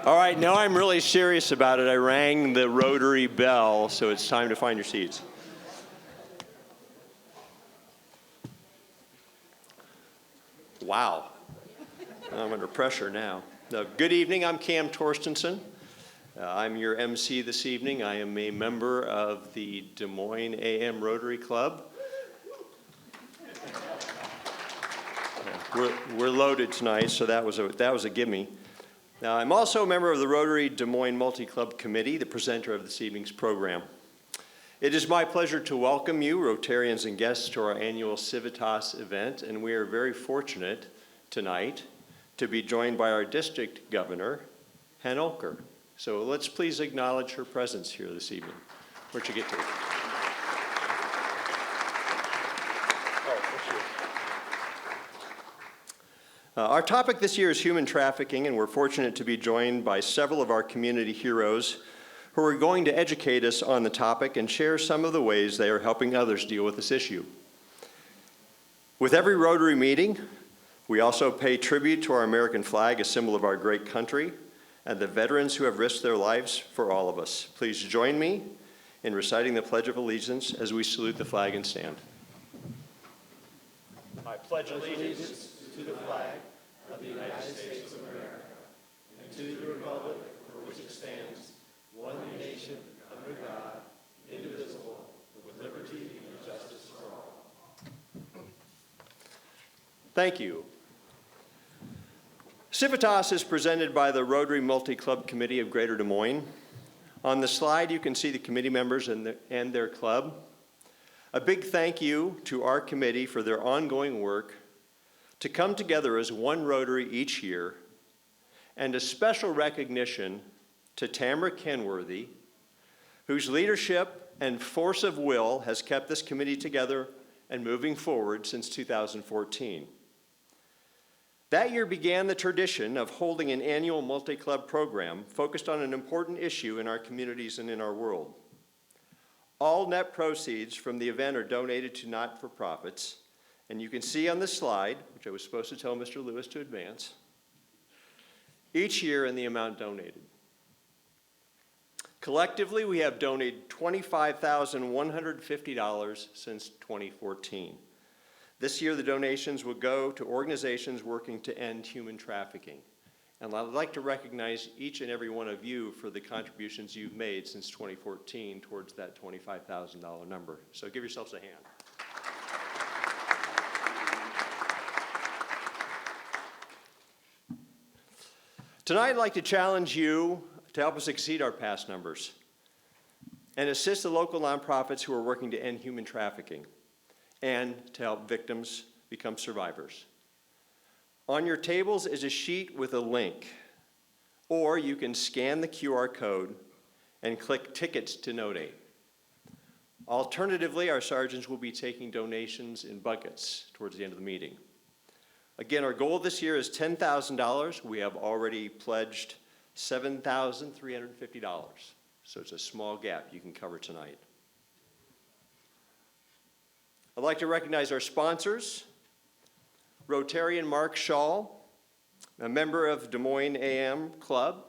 All right, now I'm really serious about it. I rang the Rotary bell, so it's time to find your seats. Wow, I'm under pressure now. Good evening, I'm Cam Torstensen. I'm your MC this evening. I am a member of the Des Moines AM Rotary Club. We're loaded tonight, so that was a gimme. Now, I'm also a member of the Rotary Des Moines Multi-Club Committee, the presenter of this evening's program. It is my pleasure to welcome you, Rotarians and guests, to our annual Civitas event, and we are very fortunate tonight to be joined by our district governor, Hen Olker. So let's please acknowledge her presence here this evening. Where'd you get to? Our topic this year is human trafficking, and we're fortunate to be joined by several of our community heroes who are going to educate us on the topic and share some of the ways they are helping others deal with this issue. With every Rotary meeting, we also pay tribute to our American flag, a symbol of our great country, and the veterans who have risked their lives for all of us. Please join me in reciting the Pledge of Allegiance as we salute the flag and stand. I pledge allegiance to the flag of the United States of America and to the republic for which it stands, one nation, under God, indivisible, with liberty and justice for all. Thank you. Civitas is presented by the Rotary Multi-Club Committee of Greater Des Moines. On the slide, you can see the committee members and their club. A big thank you to our committee for their ongoing work to come together as one Rotary each year, and a special recognition to Tamara Kenworthy, whose leadership and force of will has kept this committee together and moving forward since 2014. That year began the tradition of holding an annual multi-club program focused on an important issue in our communities and in our world. All net proceeds from the event are donated to not-for-profits, and you can see on the slide, which I was supposed to tell Mr. Lewis to advance, each year and the amount donated. Collectively, we have donated $25,150 since 2014. This year, the donations will go to organizations working to end human trafficking. And I'd like to recognize each and every one of you for the contributions you've made since 2014 towards that $25,000 number. So give yourselves a hand. Tonight, I'd like to challenge you to help us exceed our past numbers and assist the local nonprofits who are working to end human trafficking and to help victims become survivors. On your tables is a sheet with a link, or you can scan the QR code and click Tickets to Donate. Alternatively, our sergeants will be taking donations in buckets towards the end of the meeting. Again, our goal this year is $10,000. We have already pledged $7,350. So it's a small gap you can cover tonight. I'd like to recognize our sponsors. Rotarian Mark Shaw, a member of Des Moines AM Club.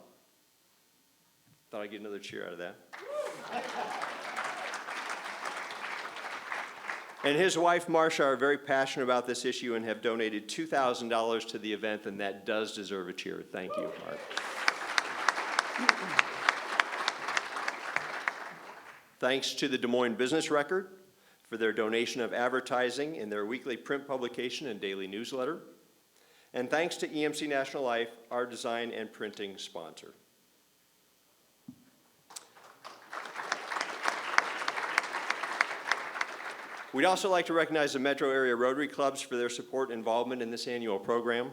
Thought I'd get another cheer out of that. And his wife, Marcia, are very passionate about this issue and have donated $2,000 to the event, and that does deserve a cheer. Thank you, Mark. Thanks to the Des Moines Business Record for their donation of advertising in their weekly print publication and daily newsletter. And thanks to EMC National Life, our design and printing sponsor. We'd also like to recognize the Metro Area Rotary Clubs for their support and involvement in this annual program.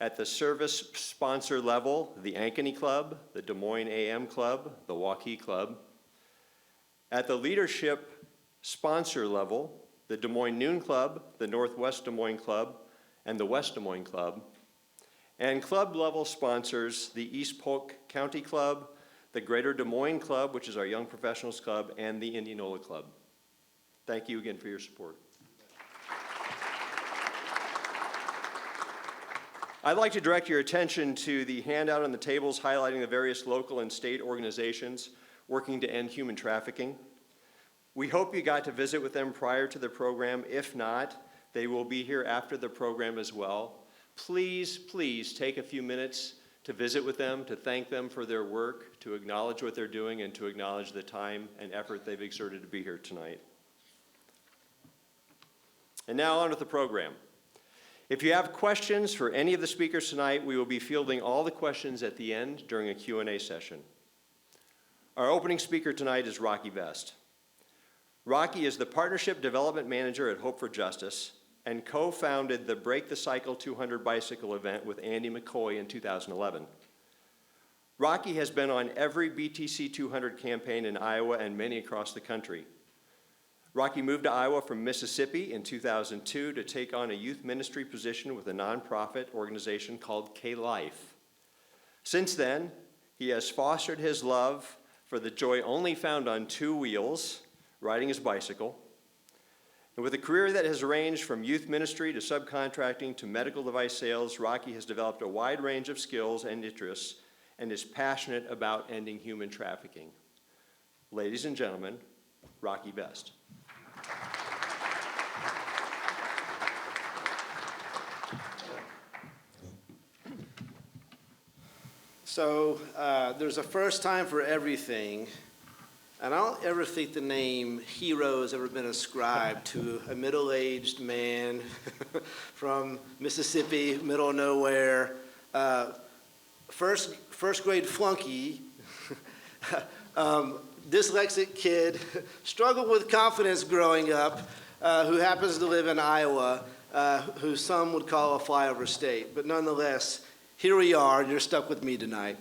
At the service sponsor level, the Ankeny Club, the Des Moines AM Club, the Waukee Club. At the leadership sponsor level, the Des Moines Noon Club, the Northwest Des Moines Club, and the West Des Moines Club. And club level sponsors, the East Polk County Club, the Greater Des Moines Club, which is our Young Professionals Club, and the Indianola Club. Thank you again for your support. I'd like to direct your attention to the handout on the tables highlighting the various local and state organizations working to end human trafficking. We hope you got to visit with them prior to the program. If not, they will be here after the program as well. Please, please take a few minutes to visit with them, to thank them for their work, to acknowledge what they're doing, and to acknowledge the time and effort they've exerted to be here tonight. And now on with the program. If you have questions for any of the speakers tonight, we will be fielding all the questions at the end during a Q&A session. Our opening speaker tonight is Rocky Vest. Rocky is the Partnership Development Manager at Hope for Justice and co-founded the Break the Cycle 200 bicycle event with Andy McCoy in 2011. Rocky has been on every BTC 200 campaign in Iowa and many across the country. Rocky moved to Iowa from Mississippi in 2002 to take on a youth ministry position with a nonprofit organization called K-Life. Since then, he has fostered his love for the joy only found on two wheels, riding his bicycle. And with a career that has ranged from youth ministry to subcontracting to medical device sales, Rocky has developed a wide range of skills and interests and is passionate about ending human trafficking. Ladies and gentlemen, Rocky Vest. So there's a first time for everything, and I don't ever think the name hero has ever been ascribed to a middle-aged man from Mississippi, middle of nowhere, first grade flunky, dyslexic kid, struggled with confidence growing up, who happens to live in Iowa, who some would call a flyover state, but nonetheless, here we are, and you're stuck with me tonight.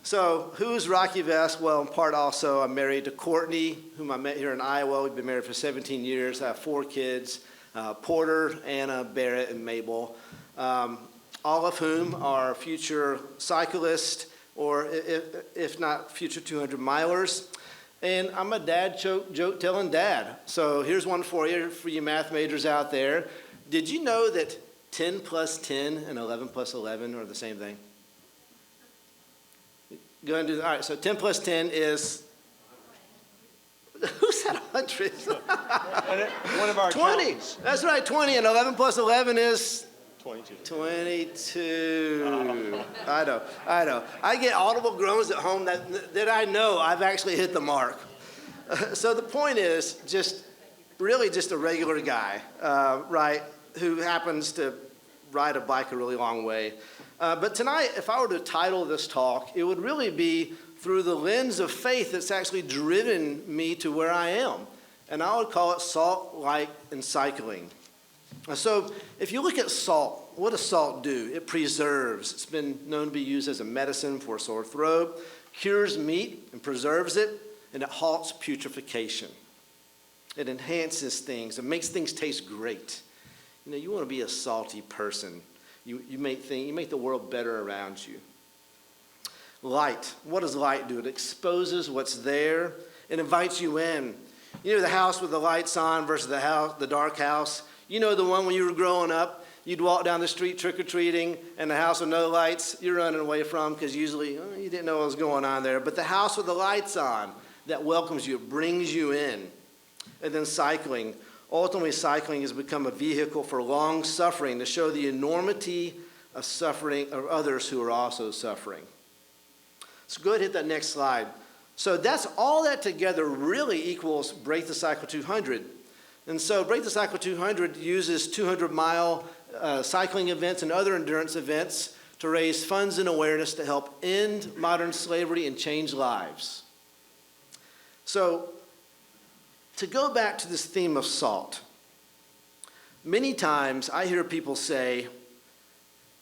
So, who is Rocky Vest? Well, in part also, I'm married to Courtney, whom I met here in Iowa. We've been married for 17 years. I have 4 kids, Porter, Anna, Barrett, and Mabel, all of whom are future cyclists, or if not future 200 milers. And I'm a dad joke-telling dad. So here's one for you math majors out there. Did you know that 10 plus 10 and 11 plus 11 are the same thing? Go ahead and do that. All right, so 10 plus 10 is, who said 100? One of our 20. accountants. That's right, 20. And 11 plus 11 is? 22. 22. I know. I get audible groans at home that I know I've actually hit the mark. So the point is really just a regular guy, right, who happens to ride a bike a really long way. But tonight, if I were to title this talk, it would really be through the lens of faith that's actually driven me to where I am. And I would call it salt, light, and cycling. So if you look at salt, what does salt do? It preserves. It's been known to be used as a medicine for a sore throat, cures meat and preserves it, and it halts putrefaction. It enhances things. It makes things taste great. You know, you want to be a salty person. You make the world better around you. Light. What does light do? It exposes what's there. It invites you in. You know the house with the lights on versus the dark house? You know the one when you were growing up, you'd walk down the street trick-or-treating, and the house with no lights, you're running away from because usually you didn't know what was going on there. But the house with the lights on that welcomes you, brings you in. And then cycling. Ultimately, cycling has become a vehicle for long suffering to show the enormity of suffering of others who are also suffering. So go ahead and hit that next slide. So that's all that together really equals Break the Cycle 200. And so Break the Cycle 200 uses 200-mile cycling events and other endurance events to raise funds and awareness to help end modern slavery and change lives. So to go back to this theme of salt, many times I hear people say,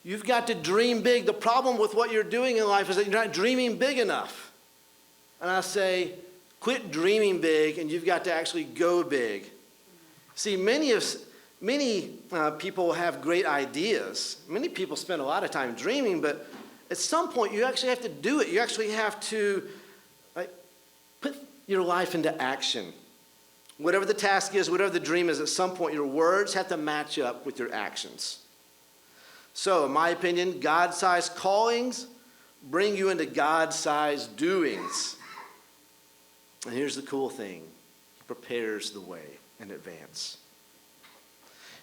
you've got to dream big. The problem with what you're doing in life is that you're not dreaming big enough. And I say, quit dreaming big and you've got to actually go big. See, many people have great ideas. Many people spend a lot of time dreaming, but at some point you actually have to do it. You actually have to put your life into action. Whatever the task is, whatever the dream is, at some point your words have to match up with your actions. So, in my opinion, God-sized callings bring you into God-sized doings. And here's the cool thing. He prepares the way in advance.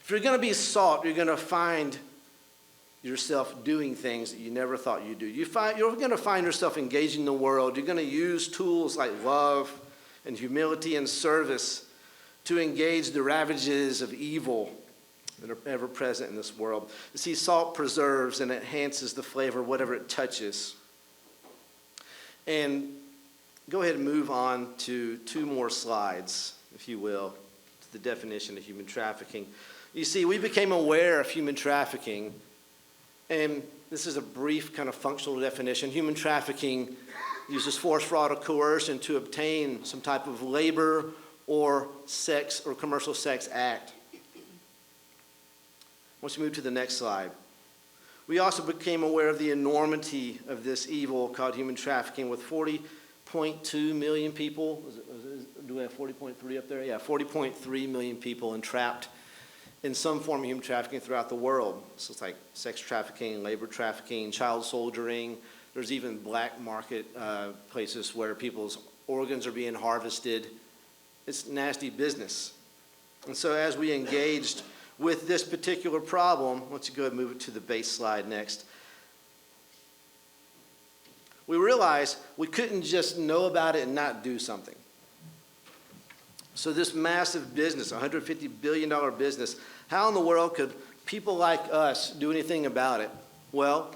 If you're going to be salt, you're going to find yourself doing things that you never thought you'd do. You're going to find yourself engaging the world. You're going to use tools like love and humility and service to engage the ravages of evil that are ever present in this world. You see, salt preserves and enhances the flavor of whatever it touches. And go ahead and move on to 2 more slides, if you will, to the definition of human trafficking. You see, we became aware of human trafficking, and this is a brief kind of functional definition. Human trafficking uses force, fraud, or coercion to obtain some type of labor or sex or commercial sex act. Once we move to the next slide. We also became aware of the enormity of this evil called human trafficking, with 40.2 million people. Do we have 40.3 up there? Yeah, 40.3 million people entrapped in some form of human trafficking throughout the world. So it's like sex trafficking, labor trafficking, child soldiering. There's even black market places where people's organs are being harvested. It's nasty business. And so as we engaged with this particular problem, let's go ahead and move it to the base slide next. We realized we couldn't just know about it and not do something. So this massive business, $150 billion business, how in the world could people like us do anything about it? Well,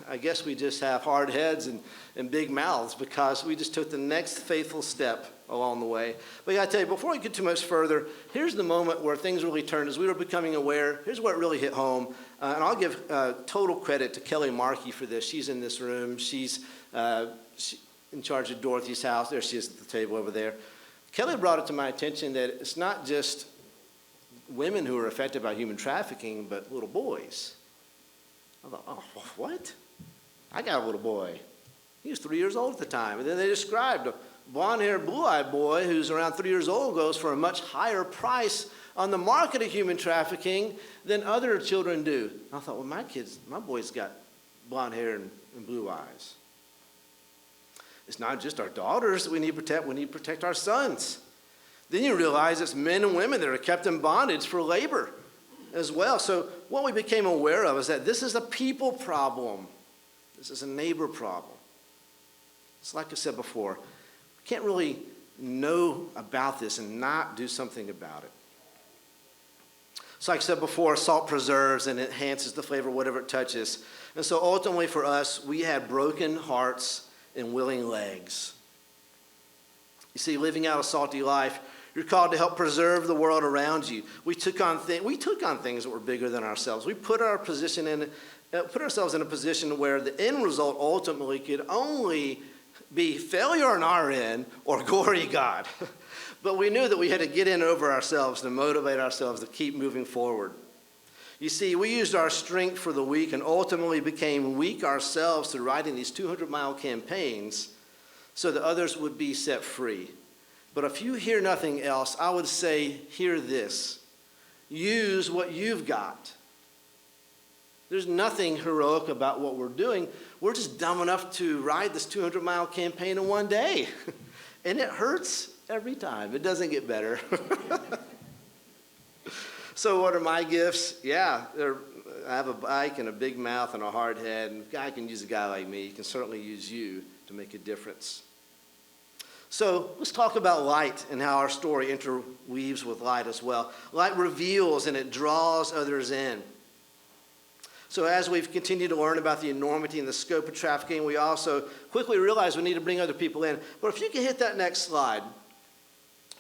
I guess we just have hard heads and big mouths, because we just took the next faithful step along the way. But I gotta tell you, before we get too much further, here's the moment where things really turned as we were becoming aware. Here's where it really hit home. And I'll give total credit to Kelly Markey for this. She's in this room. She's in charge of Dorothy's house. There she is at the table over there. Kelly brought it to my attention that it's not just women who are affected by human trafficking, but little boys. I thought, oh, what? I got a little boy. He was 3 years old at the time. And then they described a blonde-haired, blue-eyed boy who's around 3 years old, goes for a much higher price on the market of human trafficking than other children do. And I thought, well, my boy's got blonde hair and blue eyes. It's not just our daughters that we need to protect our sons. Then you realize it's men and women that are kept in bondage for labor as well. So what we became aware of is that this is a people problem. This is a neighbor problem. It's like I said before, we can't really know about this and not do something about it. So like I said before, salt preserves and enhances the flavor of whatever it touches. And so ultimately for us, we had broken hearts and willing legs. You see, living out a salty life, you're called to help preserve the world around you. We took on things that were bigger than ourselves. We put ourselves in a position where the end result ultimately could only be failure on our end or glory to God. But we knew that we had to get in over ourselves to motivate ourselves to keep moving forward. You see, we used our strength for the weak and ultimately became weak ourselves through writing these 200-mile campaigns so that others would be set free. But if you hear nothing else, I would say, hear this. Use what you've got. There's nothing heroic about what we're doing. We're just dumb enough to ride this 200-mile campaign in one day. And it hurts every time. It doesn't get better. So what are my gifts? Yeah, I have a bike and a big mouth and a hard head. And if God can use a guy like me, he can certainly use you to make a difference. So let's talk about light and how our story interweaves with light as well. Light reveals and it draws others in. So as we've continued to learn about the enormity and the scope of trafficking, we also quickly realize we need to bring other people in. But if you can hit that next slide,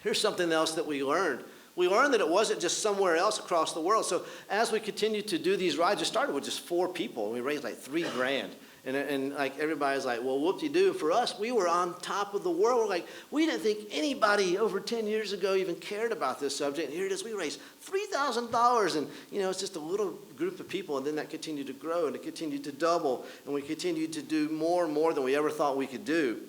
here's something else that we learned. We learned that it wasn't just somewhere else across the world. So as we continued to do these rides, it started with just 4 people. And we raised like $3,000. And like everybody's like, well, whoop-de-doo. For us, we were on top of the world. We're like, we didn't think anybody over 10 years ago even cared about this subject. And here it is, we raised $3,000. And, it's just a little group of people. And then that continued to grow and it continued to double. And we continued to do more and more than we ever thought we could do.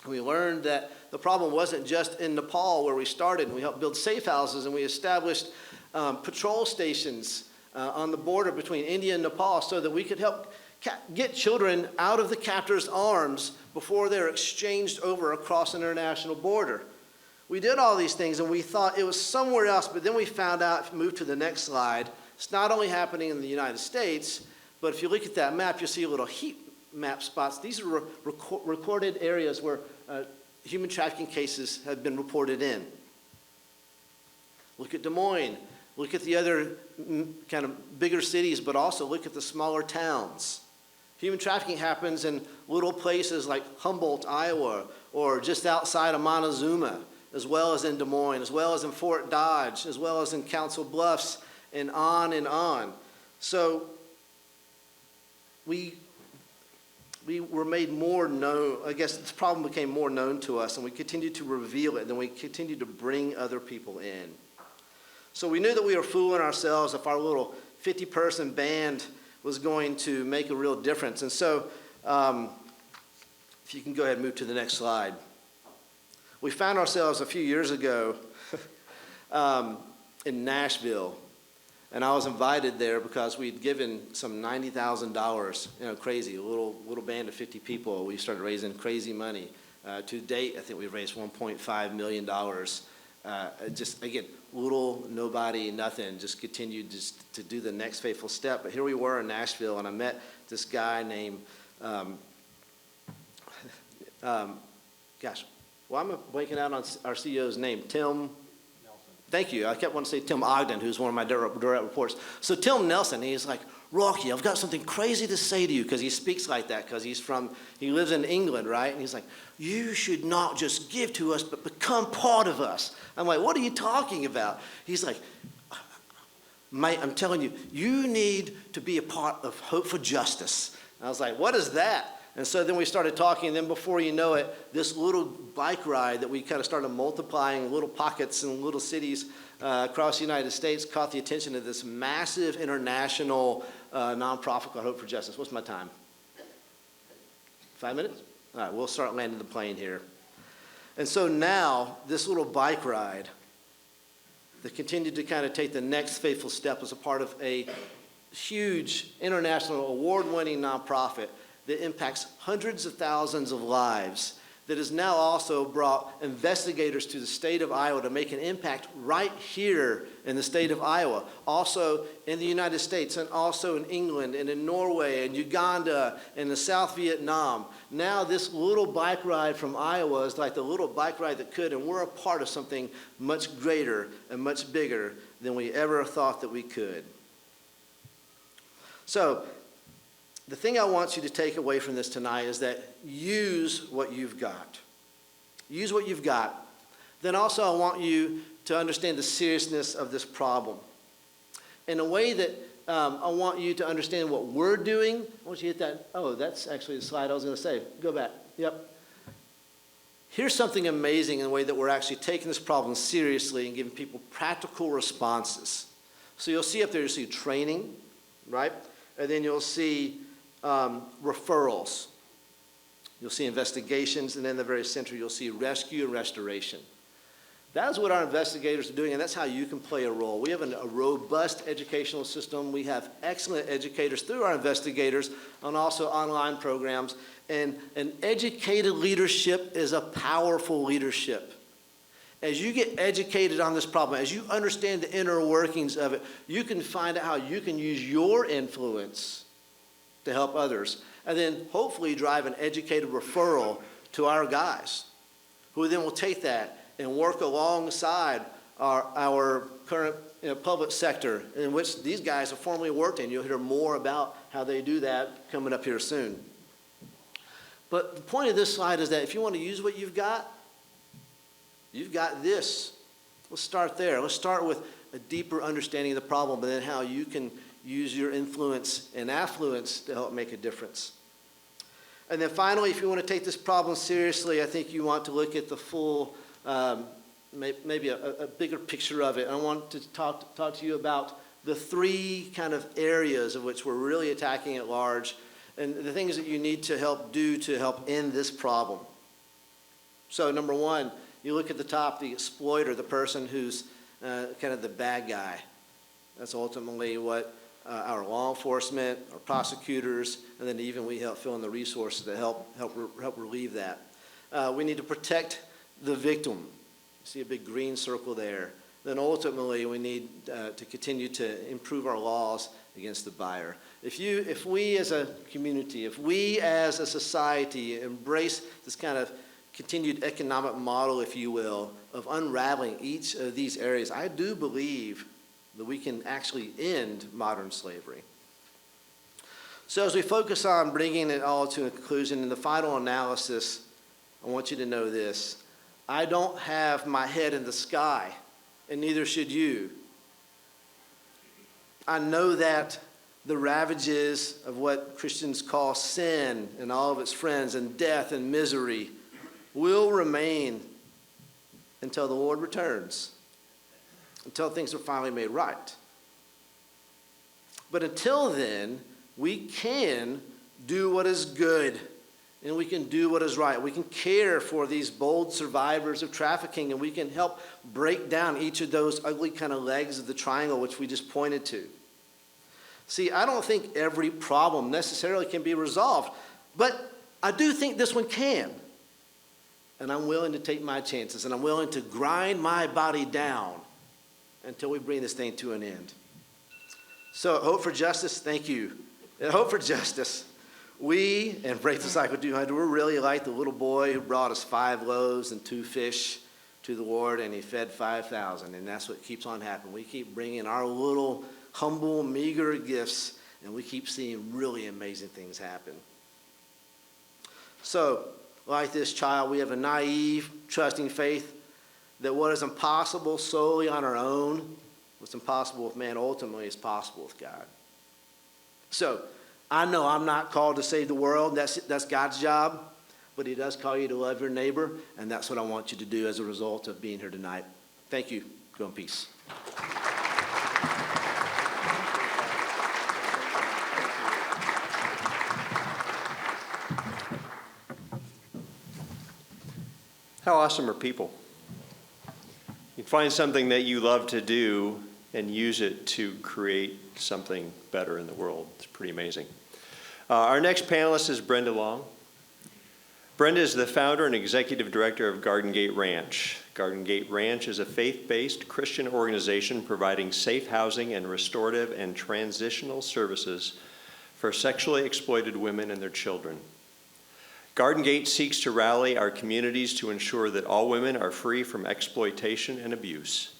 We learned that the problem wasn't just in Nepal where we started. And we helped build safe houses and we established patrol stations on the border between India and Nepal so that we could help get children out of the captor's arms before they're exchanged over across an international border. We did all these things and we thought it was somewhere else, but then we found out, if you move to the next slide, it's not only happening in the United States, but if you look at that map, you'll see little heat map spots. These are recorded areas where human trafficking cases have been reported in. Look at Des Moines. Look at the other kind of bigger cities, but also look at the smaller towns. Human trafficking happens in little places like Humboldt, Iowa, or just outside of Montezuma, as well as in Des Moines, as well as in Fort Dodge, as well as in Council Bluffs, and on and on. So we were made more known. I guess this problem became more known to us, and we continued to reveal it, and then we continued to bring other people in. So we knew that we were fooling ourselves if our little 50-person band was going to make a real difference. And so if you can go ahead and move to the next slide. We found ourselves a few years ago in Nashville, and I was invited there because we'd given some $90,000, crazy, a little band of 50 people. We started raising crazy money. To date, I think we've raised $1.5 million. Just, again, little, nobody, nothing, just continued just to do the next faithful step. But here we were in Nashville, and I met this guy named, gosh, well, I'm blanking out on our CEO's name, Tim Nelson. Thank you. I kept wanting to say Tim Ogden, who's one of my direct reports. So Tim Nelson, he's like, Rocky, I've got something crazy to say to you, because he speaks like that, because he lives in England, right? And he's like, you should not just give to us, but become part of us. I'm like, what are you talking about? He's like, mate, I'm telling you, you need to be a part of Hope for Justice. And I was like, what is that? And so then we started talking, and then before you know it, this little bike ride that we kind of started multiplying little pockets and little cities across the United States caught the attention of this massive international nonprofit called Hope for Justice. What's my time? 5 minutes? All right, we'll start landing the plane here. And so now, this little bike ride that continued to kind of take the next faithful step as a part of a huge international award-winning nonprofit that impacts hundreds of thousands of lives, that has now also brought investigators to the state of Iowa to make an impact right here in the state of Iowa, also in the United States, and also in England, and in Norway, and Uganda, and in South Vietnam. Now this little bike ride from Iowa is like the little bike ride that could, and we're a part of something much greater and much bigger than we ever thought that we could. So, the thing I want you to take away from this tonight is that use what you've got. Use what you've got. Then also I want you to understand the seriousness of this problem. In a way that I want you to understand what we're doing. I want you to hit that. Oh, that's actually the slide I was going to say. Go back. Yep. Here's something amazing in the way that we're actually taking this problem seriously and giving people practical responses. So you'll see up there, you'll see training, right? And then you'll see referrals. You'll see investigations, and then in the very center, you'll see rescue and restoration. That's what our investigators are doing, and that's how you can play a role. We have a robust educational system. We have excellent educators through our investigators, and also online programs. And an educated leadership is a powerful leadership. As you get educated on this problem, as you understand the inner workings of it, you can find out how you can use your influence to help others, and then hopefully drive an educated referral to our guys, who then will take that and work alongside our current public sector, in which these guys have formerly worked in. You'll hear more about how they do that coming up here soon. But the point of this slide is that if you want to use what you've got this. Let's start there. Let's start with a deeper understanding of the problem, but then how you can use your influence and affluence to help make a difference. And then finally, if you want to take this problem seriously, I think you want to look at the full, maybe a bigger picture of it. I want to talk to you about the three kind of areas of which we're really attacking at large, and the things that you need to help do to help end this problem. So number one, you look at the top, the exploiter, the person who's kind of the bad guy. That's ultimately what our law enforcement, our prosecutors, and then even we help fill in the resources to help relieve that. We need to protect the victim. See a big green circle there. Then ultimately, we need to continue to improve our laws against the buyer. If we as a community, if we as a society embrace this kind of continued economic model, if you will, of unraveling each of these areas, I do believe that we can actually end modern slavery. So as we focus on bringing it all to a conclusion, in the final analysis, I want you to know this. I don't have my head in the sky, and neither should you. I know that the ravages of what Christians call sin and all of its friends and death and misery will remain until the Lord returns, until things are finally made right. But until then, we can do what is good, and we can do what is right. We can care for these bold survivors of trafficking, and we can help break down each of those ugly kind of legs of the triangle which we just pointed to. See, I don't think every problem necessarily can be resolved, but I do think this one can. And I'm willing to take my chances, and I'm willing to grind my body down until we bring this thing to an end. So at Hope for Justice, thank you. At Hope for Justice, we, and Break the Cycle 200, we're really like the little boy who brought us 5 loaves and 2 fish to the Lord, and he fed 5,000, and that's what keeps on happening. We keep bringing our little humble, meager gifts, and we keep seeing really amazing things happen. So, like this child, we have a naive, trusting faith that what is impossible solely on our own, what's impossible with man ultimately is possible with God. So, I know I'm not called to save the world. That's God's job. But he does call you to love your neighbor, and that's what I want you to do as a result of being here tonight. Thank you. Go in peace. How awesome are people? You find something that you love to do and use it to create something better in the world. It's pretty amazing. Our next panelist is Brenda Long. Brenda is the founder and executive director of Garden Gate Ranch. Garden Gate Ranch is a faith-based Christian organization providing safe housing and restorative and transitional services for sexually exploited women and their children. Garden Gate seeks to rally our communities to ensure that all women are free from exploitation and abuse.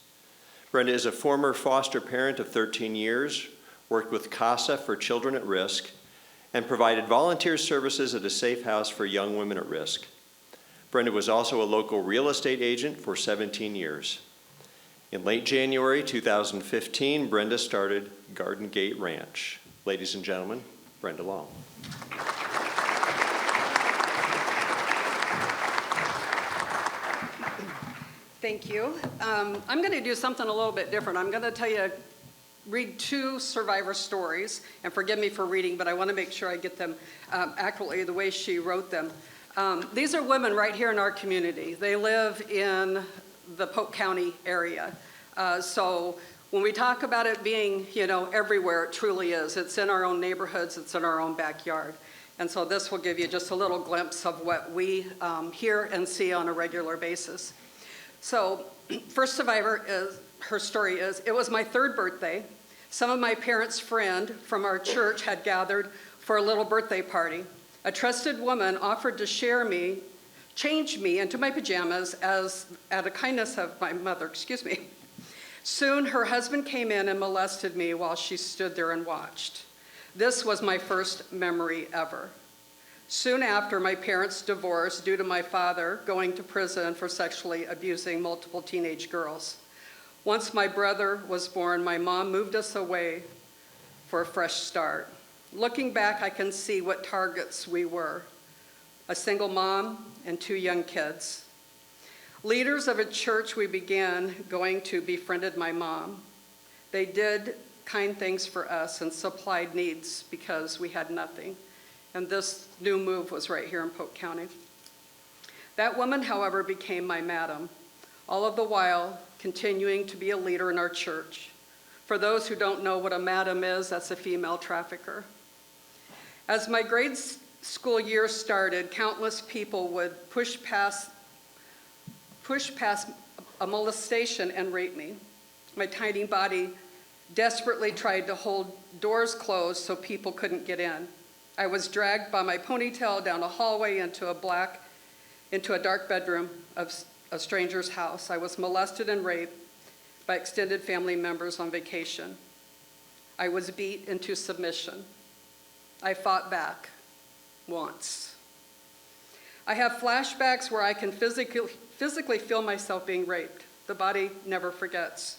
Brenda is a former foster parent of 13 years, worked with CASA for children at risk, and provided volunteer services at a safe house for young women at risk. Brenda was also a local real estate agent for 17 years. In late January 2015, Brenda started Garden Gate Ranch. Ladies and gentlemen, Brenda Long. Thank you. I'm going to do something a little bit different. I'm going to read 2 survivor stories, and forgive me for reading, but I want to make sure I get them accurately the way she wrote them. These are women right here in our community. They live in the Polk County area. So when we talk about it being, everywhere, it truly is. It's in our own neighborhoods. It's in our own backyard. And so this will give you just a little glimpse of what we hear and see on a regular basis. So first survivor her story is, it was my 3rd birthday. Some of my parents' friend from our church had gathered for a little birthday party. A trusted woman offered to change me into my pajamas as out of kindness of my mother, Soon her husband came in and molested me while she stood there and watched. This was my first memory ever. Soon after, my parents divorced due to my father going to prison for sexually abusing multiple teenage girls. Once my brother was born, my mom moved us away for a fresh start. Looking back, I can see what targets we were: a single mom and 2 young kids. Leaders of a church we began going to befriended my mom. They did kind things for us and supplied needs because we had nothing. And this new move was right here in Polk County. That woman, however, became my madam, all of the while continuing to be a leader in our church. For those who don't know what a madam is, that's a female trafficker. As my grade school year started, countless people would push past a molestation and rape me. My tiny body desperately tried to hold doors closed so people couldn't get in. I was dragged by my ponytail down a hallway into a dark bedroom of a stranger's house. I was molested and raped by extended family members on vacation. I was beat into submission. I fought back once. I have flashbacks where I can physically feel myself being raped. The body never forgets.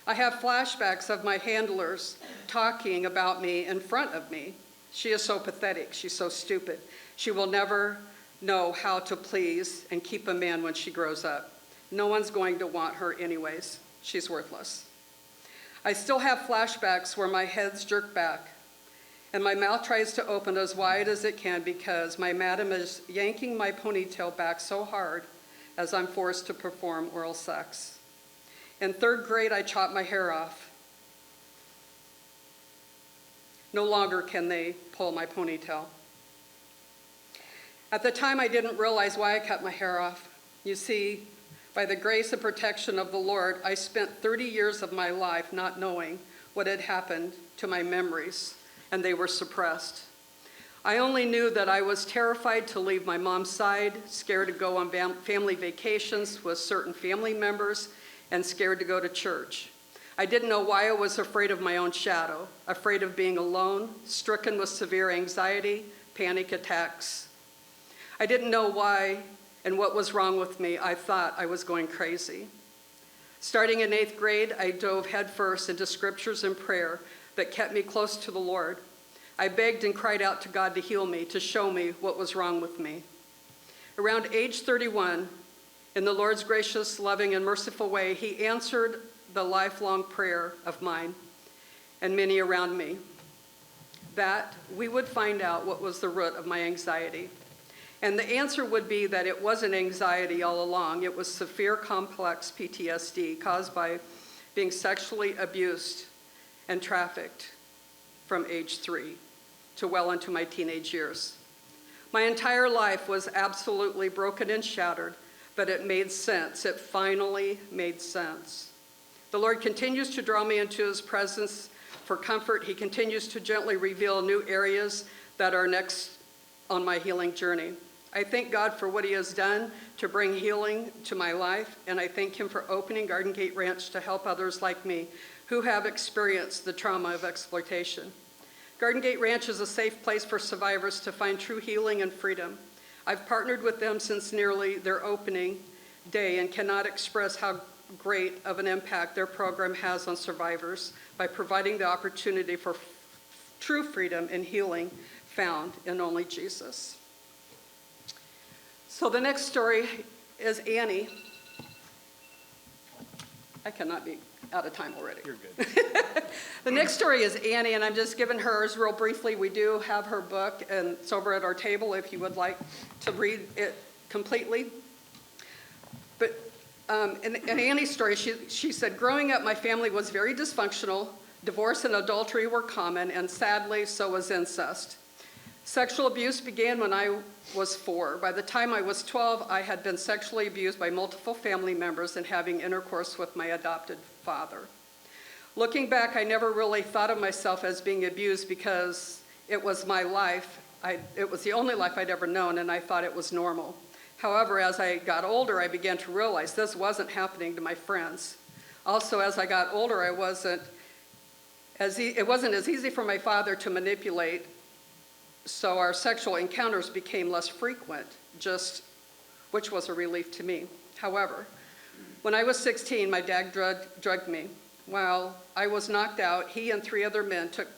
I have flashbacks of my handlers talking about me in front of me. She is so pathetic. She's so stupid. She will never know how to please and keep a man when she grows up. No one's going to want her anyways. She's worthless. I still have flashbacks where my head's jerked back and my mouth tries to open as wide as it can because my madam is yanking my ponytail back so hard as I'm forced to perform oral sex. In third grade, I chopped my hair off. No longer can they pull my ponytail. At the time, I didn't realize why I cut my hair off. You see, by the grace and protection of the Lord, I spent 30 years of my life not knowing what had happened to my memories, and they were suppressed. I only knew that I was terrified to leave my mom's side, scared to go on family vacations with certain family members, and scared to go to church. I didn't know why I was afraid of my own shadow, afraid of being alone, stricken with severe anxiety, panic attacks. I didn't know why and what was wrong with me. I thought I was going crazy. Starting in 8th grade, I dove headfirst into scriptures and prayer that kept me close to the Lord. I begged and cried out to God to heal me, to show me what was wrong with me. Around age 31, in the Lord's gracious, loving, and merciful way, he answered the lifelong prayer of mine and many around me, that we would find out what was the root of my anxiety. And the answer would be that it wasn't anxiety all along. It was severe complex PTSD caused by being sexually abused and trafficked from age 3 to well into my teenage years. My entire life was absolutely broken and shattered, but it made sense. It finally made sense. The Lord continues to draw me into his presence for comfort. He continues to gently reveal new areas that are next on my healing journey. I thank God for what he has done to bring healing to my life, and I thank him for opening Garden Gate Ranch to help others like me who have experienced the trauma of exploitation. Garden Gate Ranch is a safe place for survivors to find true healing and freedom. I've partnered with them since nearly their opening day and cannot express how great of an impact their program has on survivors by providing the opportunity for true freedom and healing found in only Jesus. So the next story is Annie. I cannot be out of time already. You're good. The next story is Annie, and I'm just giving hers real briefly. We do have her book, and it's over at our table if you would like to read it completely. But in Annie's story, she said, growing up, my family was very dysfunctional. Divorce and adultery were common, and sadly, so was incest. Sexual abuse began when I was 4. By the time I was 12, I had been sexually abused by multiple family members and having intercourse with my adopted father. Looking back, I never really thought of myself as being abused because it was my life. It was the only life I'd ever known, and I thought it was normal. However, as I got older, I began to realize this wasn't happening to my friends. Also, as I got older, it wasn't as easy for my father to manipulate, so our sexual encounters became less frequent, which was a relief to me. However, when I was 16, my dad drugged me. While I was knocked out, he and 3 other men took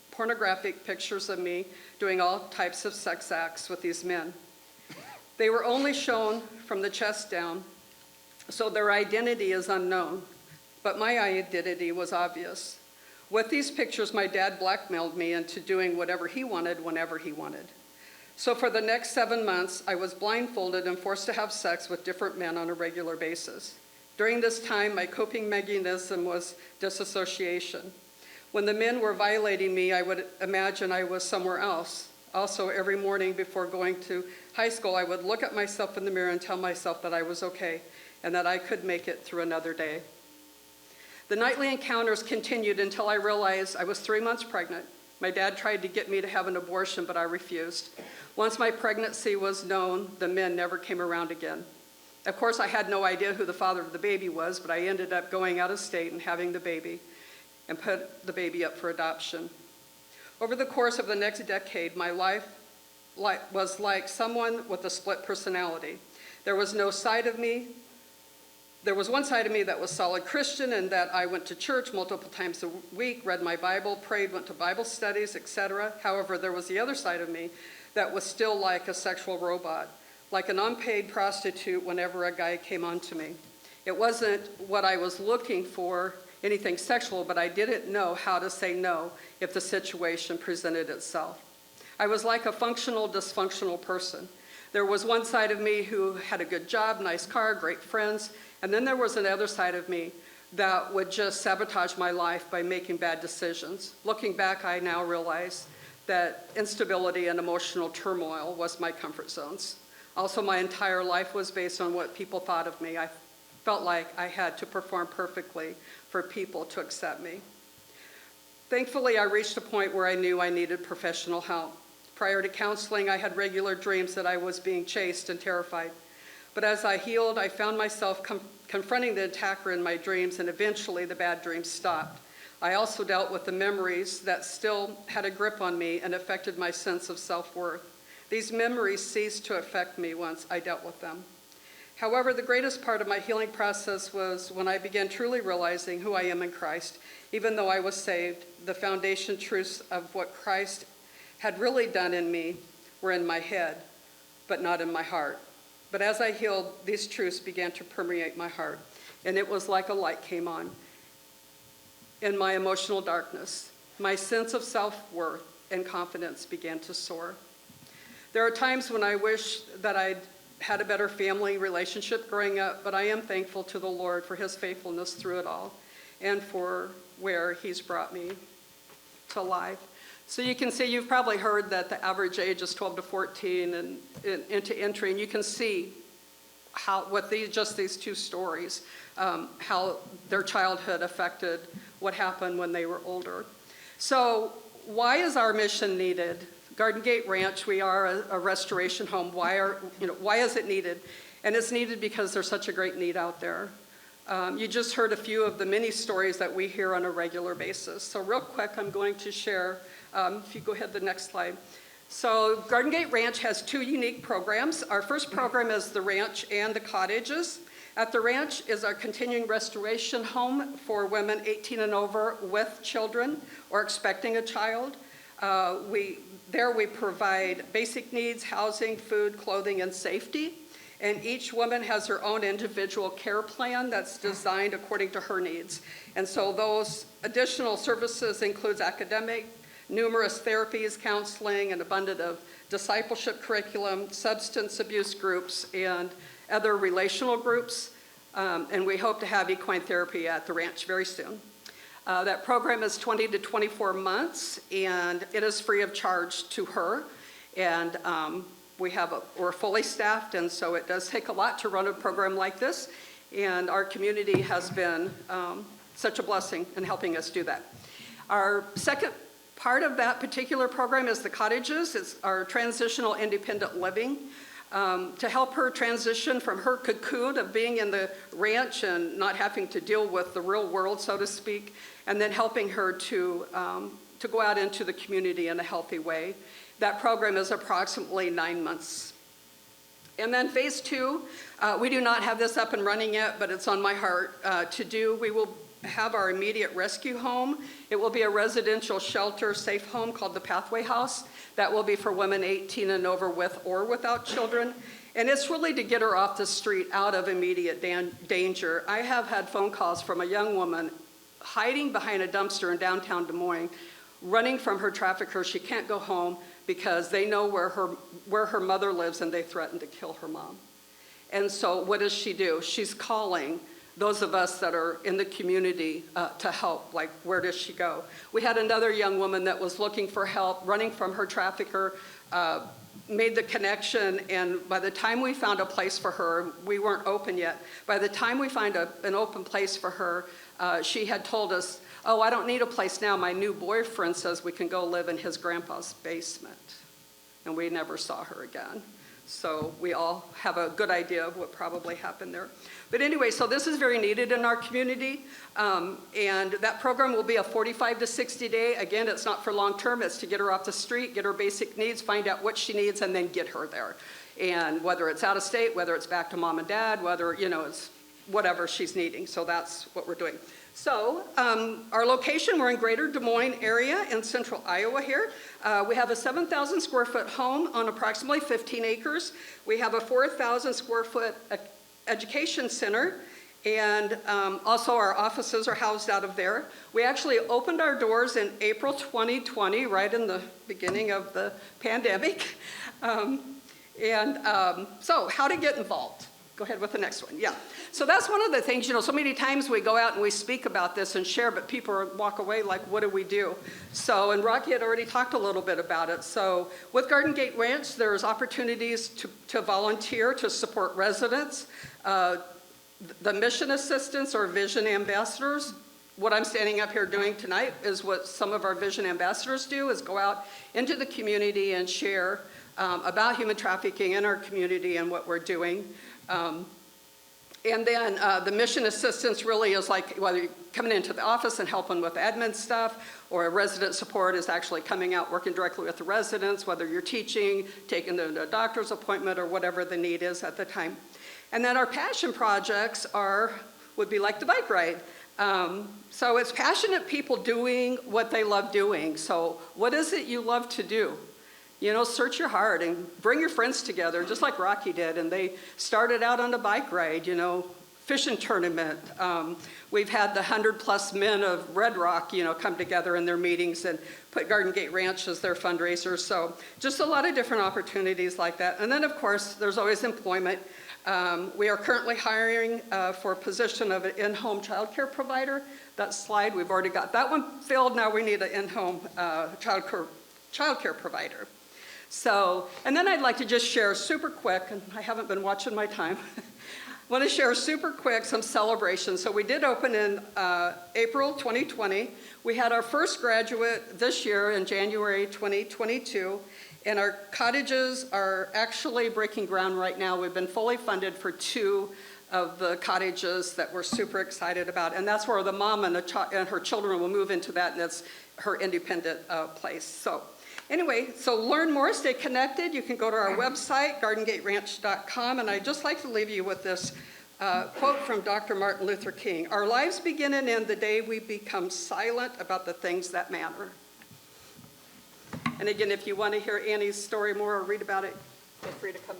pornographic pictures of me doing all types of sex acts with these men. They were only shown from the chest down, so their identity is unknown, but my identity was obvious. With these pictures, my dad blackmailed me into doing whatever he wanted whenever he wanted. So for the next 7 months, I was blindfolded and forced to have sex with different men on a regular basis. During this time, my coping mechanism was disassociation. When the men were violating me, I would imagine I was somewhere else. Also, every morning before going to high school, I would look at myself in the mirror and tell myself that I was okay and that I could make it through another day. The nightly encounters continued until I realized I was 3 months pregnant. My dad tried to get me to have an abortion, but I refused. Once my pregnancy was known, the men never came around again. Of course, I had no idea who the father of the baby was, but I ended up going out of state and having the baby and put the baby up for adoption. Over the course of the next decade, my life was like someone with a split personality. There was one side of me that was solid Christian and that I went to church multiple times a week, read my Bible, prayed, went to Bible studies, etc. However, there was the other side of me that was still like a sexual robot, like an unpaid prostitute whenever a guy came onto me. It wasn't what I was looking for, anything sexual, but I didn't know how to say no if the situation presented itself. I was like a functional, dysfunctional person. There was one side of me who had a good job, nice car, great friends, and then there was another side of me that would just sabotage my life by making bad decisions. Looking back, I now realize that instability and emotional turmoil was my comfort zones. Also, my entire life was based on what people thought of me. I felt like I had to perform perfectly for people to accept me. Thankfully, I reached a point where I knew I needed professional help. Prior to counseling, I had regular dreams that I was being chased and terrified. But as I healed, I found myself confronting the attacker in my dreams, and eventually the bad dreams stopped. I also dealt with the memories that still had a grip on me and affected my sense of self-worth. These memories ceased to affect me once I dealt with them. However, the greatest part of my healing process was when I began truly realizing who I am in Christ. Even though I was saved, the foundation truths of what Christ had really done in me were in my head, but not in my heart. But as I healed, these truths began to permeate my heart, and it was like a light came on. In my emotional darkness, my sense of self-worth and confidence began to soar. There are times when I wish that I'd had a better family relationship growing up, but I am thankful to the Lord for his faithfulness through it all and for where he's brought me to life. So you can see, you've probably heard that the average age is 12 to 14 and into entry, and you can see how, with these two stories, how their childhood affected what happened when they were older. So why is our mission needed? Garden Gate Ranch, we are a restoration home. Why is it needed? And it's needed because there's such a great need out there. You just heard a few of the many stories that we hear on a regular basis. So real quick, I'm going to share, if you go ahead to the next slide. So Garden Gate Ranch has two unique programs. Our first program is the ranch and the cottages. At the ranch is our continuing restoration home for women 18 and over with children or expecting a child. There we provide basic needs, housing, food, clothing, and safety. And each woman has her own individual care plan that's designed according to her needs. And so those additional services includes academic, numerous therapies, counseling, an abundance of discipleship curriculum, substance abuse groups, and other relational groups. And we hope to have equine therapy at the ranch very soon. That program is 20 to 24 months, and it is free of charge to her. And we're fully staffed, and so it does take a lot to run a program like this. And our community has been such a blessing in helping us do that. Our second part of that particular program is the cottages. It's our transitional independent living. To help her transition from her cocoon of being in the ranch and not having to deal with the real world, so to speak, and then helping her to go out into the community in a healthy way. That program is approximately 9 months. And then phase two, we do not have this up and running yet, but it's on my heart to do. We will have our immediate rescue home. It will be a residential shelter safe home called the Pathway House. That will be for women 18 and over with or without children. And it's really to get her off the street out of immediate danger. I have had phone calls from a young woman hiding behind a dumpster in downtown Des Moines, running from her trafficker. She can't go home because they know where her mother lives and they threaten to kill her mom. And so what does she do? She's calling those of us that are in the community to help, like where does she go? We had another young woman that was looking for help, running from her trafficker, made the connection, and by the time we found a place for her, we weren't open yet. By the time we find an open place for her, she had told us, oh, I don't need a place now. My new boyfriend says we can go live in his grandpa's basement. And we never saw her again. So we all have a good idea of what probably happened there. But anyway, so this is very needed in our community. And that program will be a 45 to 60 day. Again, it's not for long term. It's to get her off the street, get her basic needs, find out what she needs, and then get her there. And whether it's out of state, whether it's back to mom and dad, whether, it's whatever she's needing. So that's what we're doing. So our location, we're in Greater Des Moines area in central Iowa here. We have a 7,000 square foot home on approximately 15 acres. We have a 4,000 square foot education center, and also our offices are housed out of there. We actually opened our doors in April 2020, right in the beginning of the pandemic. So how to get involved? Go ahead with the next one, yeah. So that's one of the things, so many times we go out and we speak about this and share, but people walk away like, what do we do? So, and Rocky had already talked a little bit about it. So with Garden Gate Ranch, there's opportunities to volunteer, to support residents, the mission assistants or vision ambassadors. What I'm standing up here doing tonight is what some of our vision ambassadors do, is go out into the community and share about human trafficking in our community and what we're doing. And then the mission assistance really is like whether you're coming into the office and helping with admin stuff, or a resident support is actually coming out working directly with the residents, whether you're teaching, taking them to a doctor's appointment, or whatever the need is at the time. And then our passion projects would be like the bike ride. So it's passionate people doing what they love doing. So what is it you love to do? Search your heart and bring your friends together, just like Rocky did. And they started out on a bike ride, fishing tournament. We've had the 100+ men of Red Rock, come together in their meetings and put Garden Gate Ranch as their fundraiser. So just a lot of different opportunities like that. And then, of course, there's always employment. We are currently hiring for a position of an in-home child care provider. That slide, we've already got that one filled. Now we need an in-home child care provider. So, and then I'd like to just share super quick, and I haven't been watching my time, I want to share super quick some celebrations. So we did open in April 2020. We had our first graduate this year in January 2022, and our cottages are actually breaking ground right now. We've been fully funded for 2 of the cottages that we're super excited about, and that's where the mom and her children will move into that, and that's her independent place. So. Anyway, so learn more, stay connected. You can go to our website, gardengateranch.com, and I'd just like to leave you with this quote from Dr. Martin Luther King. Our lives begin and end the day we become silent about the things that matter. And again, if you want to hear Annie's story more or read about it, feel free to come.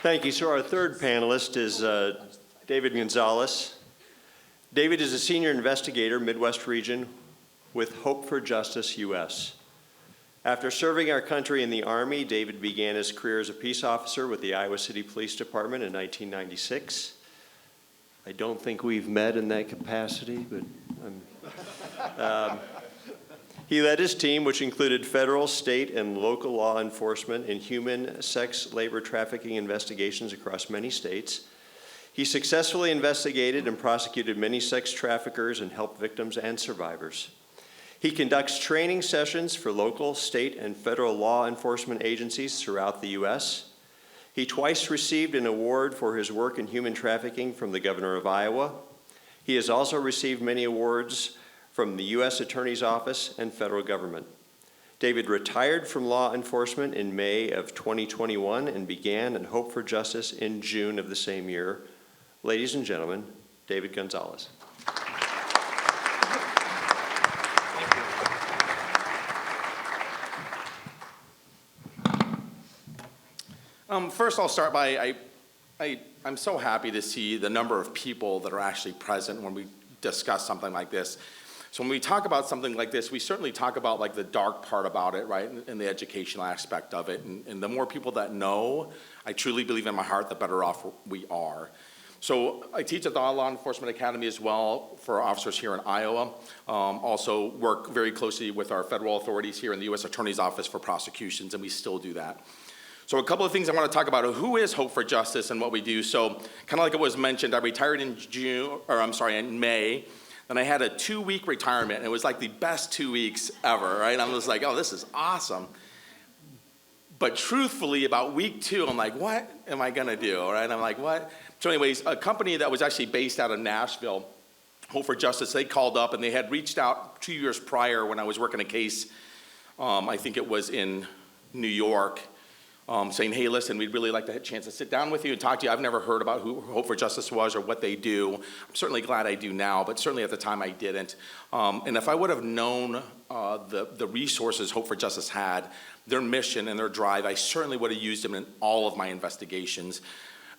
Thank you. So our third panelist is David Gonzalez. David is a senior investigator, Midwest region, with Hope for Justice US. After serving our country in the Army, David began his career as a peace officer with the Iowa City Police Department in 1996. I don't think we've met in that capacity, but he led his team, which included federal, state, and local law enforcement in human sex labor trafficking investigations across many states. He successfully investigated and prosecuted many sex traffickers and helped victims and survivors. He conducts training sessions for local, state, and federal law enforcement agencies throughout the U.S. He twice received an award for his work in human trafficking from the governor of Iowa. He has also received many awards from the U.S. Attorney's Office and federal government. David retired from law enforcement in May of 2021 and began at Hope for Justice in June of the same year. Ladies and gentlemen, David Gonzalez. First, I'll start by, I'm so happy to see the number of people that are actually present when we discuss something like this. So when we talk about something like this, we certainly talk about like the dark part about it, right, and the educational aspect of it. And the more people that know, I truly believe in my heart, the better off we are. So I teach at the Law Enforcement Academy as well for officers here in Iowa. Also work very closely with our federal authorities here in the U.S. Attorney's Office for prosecutions, and we still do that. So a couple of things I want to talk about. Who is Hope for Justice and what we do? So kind of like it was mentioned, I retired in in May. And I had a 2-week retirement, and it was like the best 2 weeks ever, right? I was like, oh, this is awesome. But truthfully, about week 2, I'm like, what am I gonna do, right? I'm like, what? So anyways, a company that was actually based out of Nashville, Hope for Justice, they called up, and they had reached out 2 years prior when I was working a case, I think it was in New York, saying, hey, listen, we'd really like to have a chance to sit down with you and talk to you. I've never heard about who Hope for Justice was or what they do. I'm certainly glad I do now, but certainly at the time I didn't. And if I would have known the resources Hope for Justice had, their mission and their drive, I certainly would have used them in all of my investigations.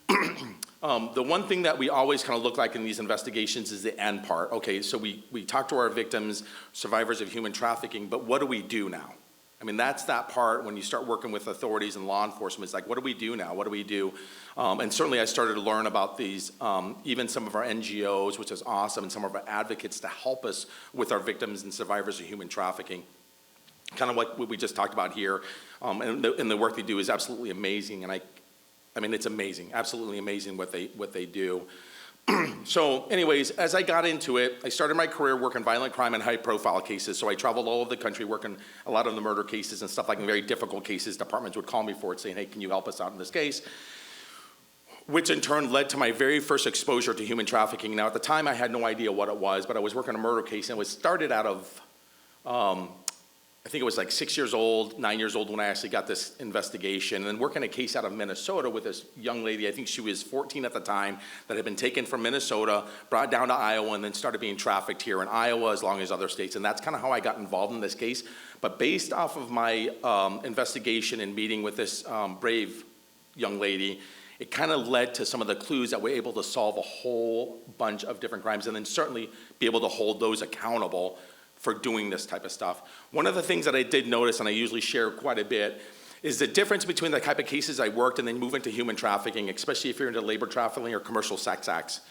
The one thing that we always kind of look like in these investigations is the end part. Okay, so we talk to our victims, survivors of human trafficking, but what do we do now? I mean, that's that part when you start working with authorities and law enforcement. It's like, what do we do now? What do we do? And certainly I started to learn about these, even some of our NGOs, which is awesome, and some of our advocates to help us with our victims and survivors of human trafficking. Kind of like what we just talked about here. And the work they do is absolutely amazing. And I mean, it's amazing, absolutely amazing what they do. So anyways, as I got into it, I started my career working violent crime and high profile cases. So I traveled all over the country working a lot of the murder cases and stuff like very difficult cases. Departments would call me for it saying, hey, can you help us out in this case? Which in turn led to my very first exposure to human trafficking. Now at the time I had no idea what it was, but I was working a murder case and it was started out of, I think it was like 6 years old, 9 years old when I actually got this investigation, and then working a case out of Minnesota with this young lady, I think she was 14 at the time, that had been taken from Minnesota, brought down to Iowa, and then started being trafficked here in Iowa as long as other states. And that's kind of how I got involved in this case. But based off of my investigation and meeting with this brave young lady, it kind of led to some of the clues that we're able to solve a whole bunch of different crimes, and then certainly be able to hold those accountable for doing this type of stuff. One of the things that I did notice, and I usually share quite a bit, is the difference between the type of cases I worked and then move into human trafficking, especially if you're into labor trafficking or commercial sex acts.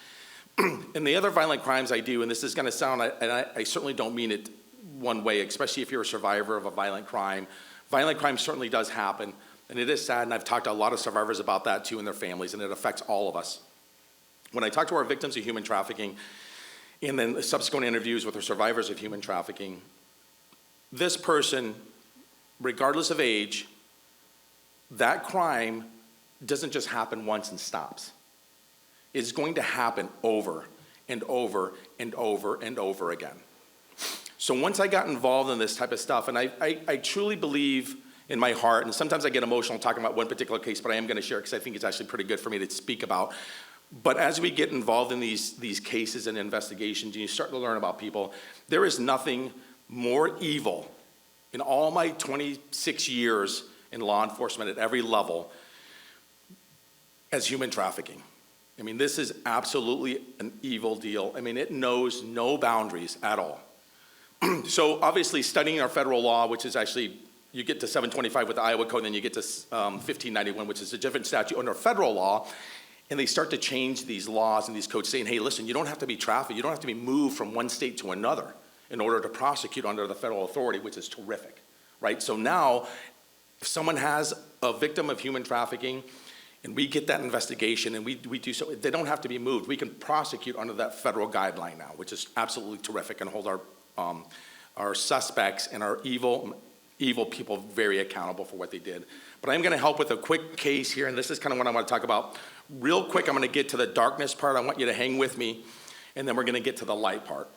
And the other violent crimes I do, and this is gonna sound, and I certainly don't mean it one way, especially if you're a survivor of a violent crime certainly does happen, and it is sad, and I've talked to a lot of survivors about that too and their families, and it affects all of us. When I talk to our victims of human trafficking, and then subsequent interviews with the survivors of human trafficking, this person, regardless of age, that crime doesn't just happen once and stops. It's going to happen over and over and over and over again. So once I got involved in this type of stuff, and I truly believe in my heart, and sometimes I get emotional talking about one particular case, but I am gonna share it because I think it's actually pretty good for me to speak about. But as we get involved in these cases and investigations, and you start to learn about people, there is nothing more evil in all my 26 years in law enforcement at every level as human trafficking. I mean, this is absolutely an evil deal. I mean, it knows no boundaries at all. So obviously studying our federal law, which is actually, you get to 725 with the Iowa Code, and then you get to 1591, which is a different statute under federal law. And they start to change these laws and these codes saying, hey, listen, you don't have to be trafficked. You don't have to be moved from one state to another in order to prosecute under the federal authority, which is terrific, right? So now, if someone has a victim of human trafficking and we get that investigation and we do so, they don't have to be moved. We can prosecute under that federal guideline now, which is absolutely terrific, and hold our suspects and our evil people very accountable for what they did. But I'm gonna help with a quick case here, and this is kind of what I want to talk about. Real quick, I'm gonna get to the darkness part. I want you to hang with me, and then we're gonna get to the light part.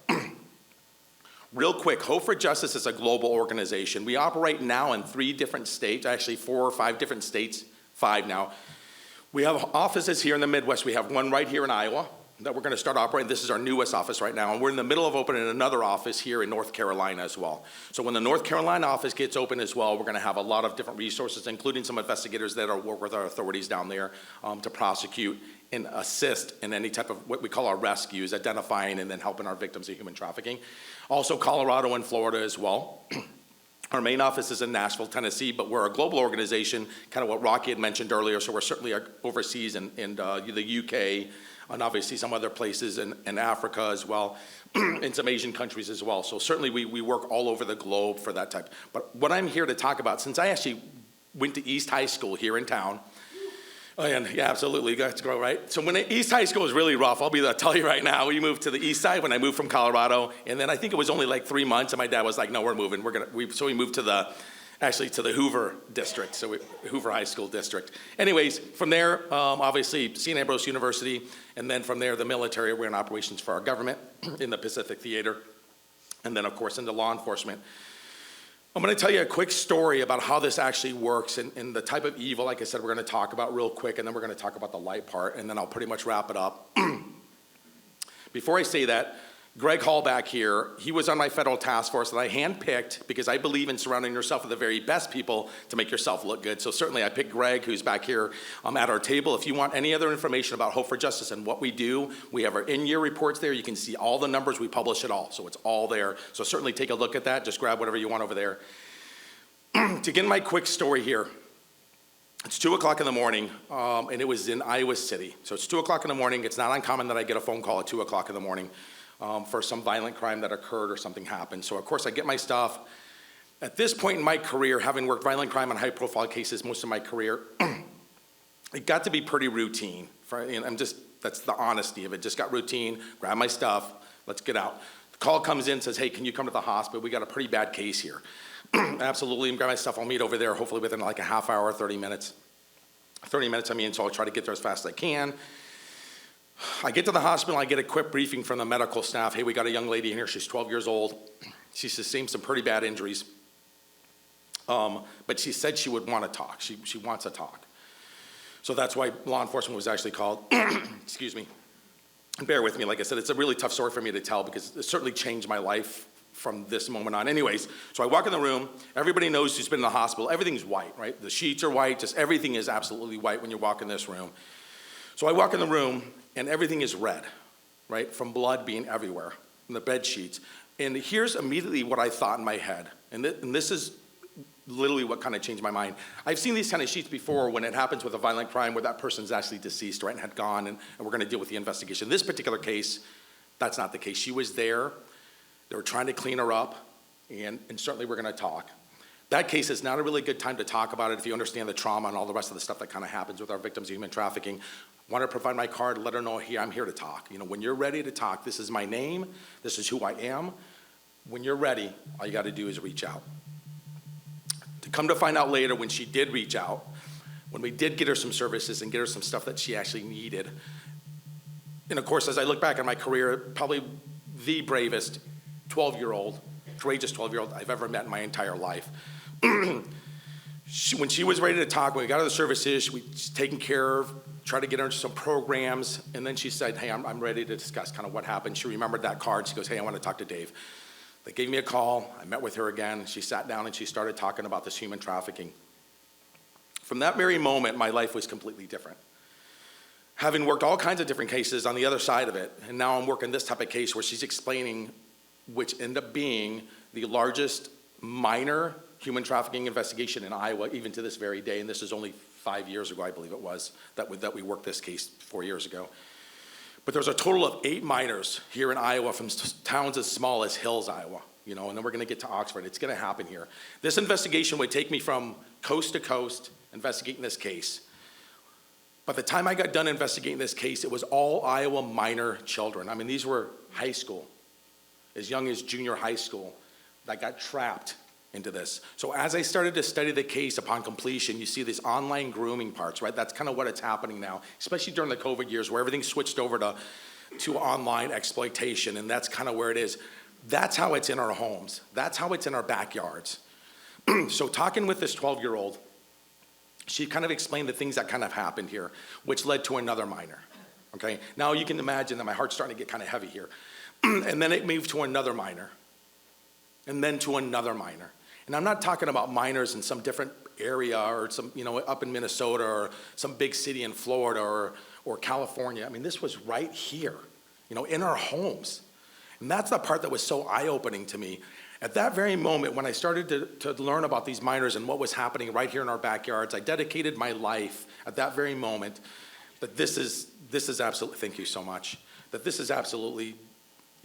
Real quick, Hope for Justice is a global organization. We operate now in 3 different states, actually 4 or 5 different states, 5 now. We have offices here in the Midwest. We have one right here in Iowa. that we're gonna start operating. This is our newest office right now, and we're in the middle of opening another office here in North Carolina as well. So when the North Carolina office gets open as well, we're gonna have a lot of different resources, including some investigators that are work with our authorities down there to prosecute and assist in any type of what we call our rescues, identifying and then helping our victims of human trafficking. Also Colorado and Florida as well. Our main office is in Nashville, Tennessee, but we're a global organization, kind of what Rocky had mentioned earlier, so we're certainly overseas in the UK, and obviously some other places in Africa as well, and some Asian countries as well. So certainly we work all over the globe for that type. But what I'm here to talk about, since I actually went to East High School here in town, and yeah, absolutely, you guys go, right? So when East High School was really rough, I'll tell you right now, we moved to the east side when I moved from Colorado, and then I think it was only like 3 months, and my dad was like, no, we're moving, so we moved to the Hoover district, Hoover High School district. Anyways, from there, obviously, St. Ambrose University, and then from there, the military, we're in operations for our government in the Pacific Theater, and then, of course, into law enforcement. I'm gonna tell you a quick story about how this actually works and the type of evil, like I said, we're gonna talk about real quick, and then we're gonna talk about the light part, and then I'll pretty much wrap it up. Before I say that, Greg Hall back here, he was on my federal task force that I handpicked because I believe in surrounding yourself with the very best people to make yourself look good. So certainly I picked Greg, who's back here at our table. If you want any other information about Hope for Justice and what we do, we have our in-year reports there. You can see all the numbers, we publish it all. So it's all there. So certainly take a look at that. Just grab whatever you want over there. To get my quick story here, it's 2 o'clock in the morning, and it was in Iowa City. So it's 2 o'clock in the morning. It's not uncommon that I get a phone call at 2 o'clock in the morning. For some violent crime that occurred or something happened. So of course I get my stuff. At this point in my career, having worked violent crime and high profile cases most of my career, it got to be pretty routine. That's the honesty of it. Just got routine, grab my stuff, let's get out. The call comes in, says, hey, can you come to the hospital? We got a pretty bad case here. Absolutely, grab my stuff, I'll meet over there, hopefully within like a half hour, 30 minutes. 30 minutes, so I'll try to get there as fast as I can. I get to the hospital, I get a quick briefing from the medical staff. Hey, we got a young lady in here, she's 12 years old. She sustained some pretty bad injuries. But she said she would want to talk. She wants to talk. So that's why law enforcement was actually called. Excuse me. And bear with me, like I said, it's a really tough story for me to tell because it certainly changed my life from this moment on. Anyways, so I walk in the room, everybody knows who's been in the hospital, everything's white, right? The sheets are white, just everything is absolutely white when you walk in this room. So I walk in the room, and everything is red, right? From blood being everywhere, in the bed sheets. And here's immediately what I thought in my head. And this is literally what kind of changed my mind. I've seen these kind of sheets before when it happens with a violent crime where that person's actually deceased, right, and had gone, and we're gonna deal with the investigation. This particular case, that's not the case. She was there, they were trying to clean her up, and certainly we're gonna talk. That case is not a really good time to talk about it if you understand the trauma and all the rest of the stuff that kind of happens with our victims of human trafficking. Want to provide my card, let her know, hey, I'm here to talk. When you're ready to talk, this is my name, this is who I am. When you're ready, all you got to do is reach out. To come to find out later, when she did reach out, when we did get her some services and get her some stuff that she actually needed, and of course, as I look back on my career, probably the bravest 12-year-old, courageous 12-year-old I've ever met in my entire life. When she was ready to talk, when we got her the services, we taken care of, tried to get her into some programs, and then she said, hey, I'm ready to discuss kind of what happened. She remembered that card. She goes, hey, I want to talk to Dave. They gave me a call. I met with her again. She sat down and she started talking about this human trafficking. From that very moment, my life was completely different. Having worked all kinds of different cases on the other side of it, and now I'm working this type of case where she's explaining, which ended up being the largest minor human trafficking investigation in Iowa, even to this very day, and this is only 5 years ago, I believe it was, that we worked this case 4 years ago. But there's a total of 8 minors here in Iowa from towns as small as Hills, Iowa, and then we're gonna get to Oxford. It's gonna happen here. This investigation would take me from coast to coast investigating this case. By the time I got done investigating this case, it was all Iowa minor children. These were high school, as young as junior high school, that got trapped into this. So as I started to study the case upon completion, you see these online grooming parts, right? That's kind of what it's happening now, especially during the COVID years where everything switched over to online exploitation, and that's kind of where it is. That's how it's in our homes. That's how it's in our backyards. So talking with this 12-year-old, she kind of explained the things that kind of happened here, which led to another minor, okay? Now you can imagine that my heart's starting to get kind of heavy here. And then it moved to another minor, and then to another minor. And I'm not talking about minors in some different area or some, up in Minnesota or some big city in Florida or California. I mean, this was right here, in our homes. And that's the part that was so eye-opening to me. At that very moment, when I started to learn about these minors and what was happening right here in our backyards, I dedicated my life at that very moment that this is absolutely, thank you so much, that this is absolutely,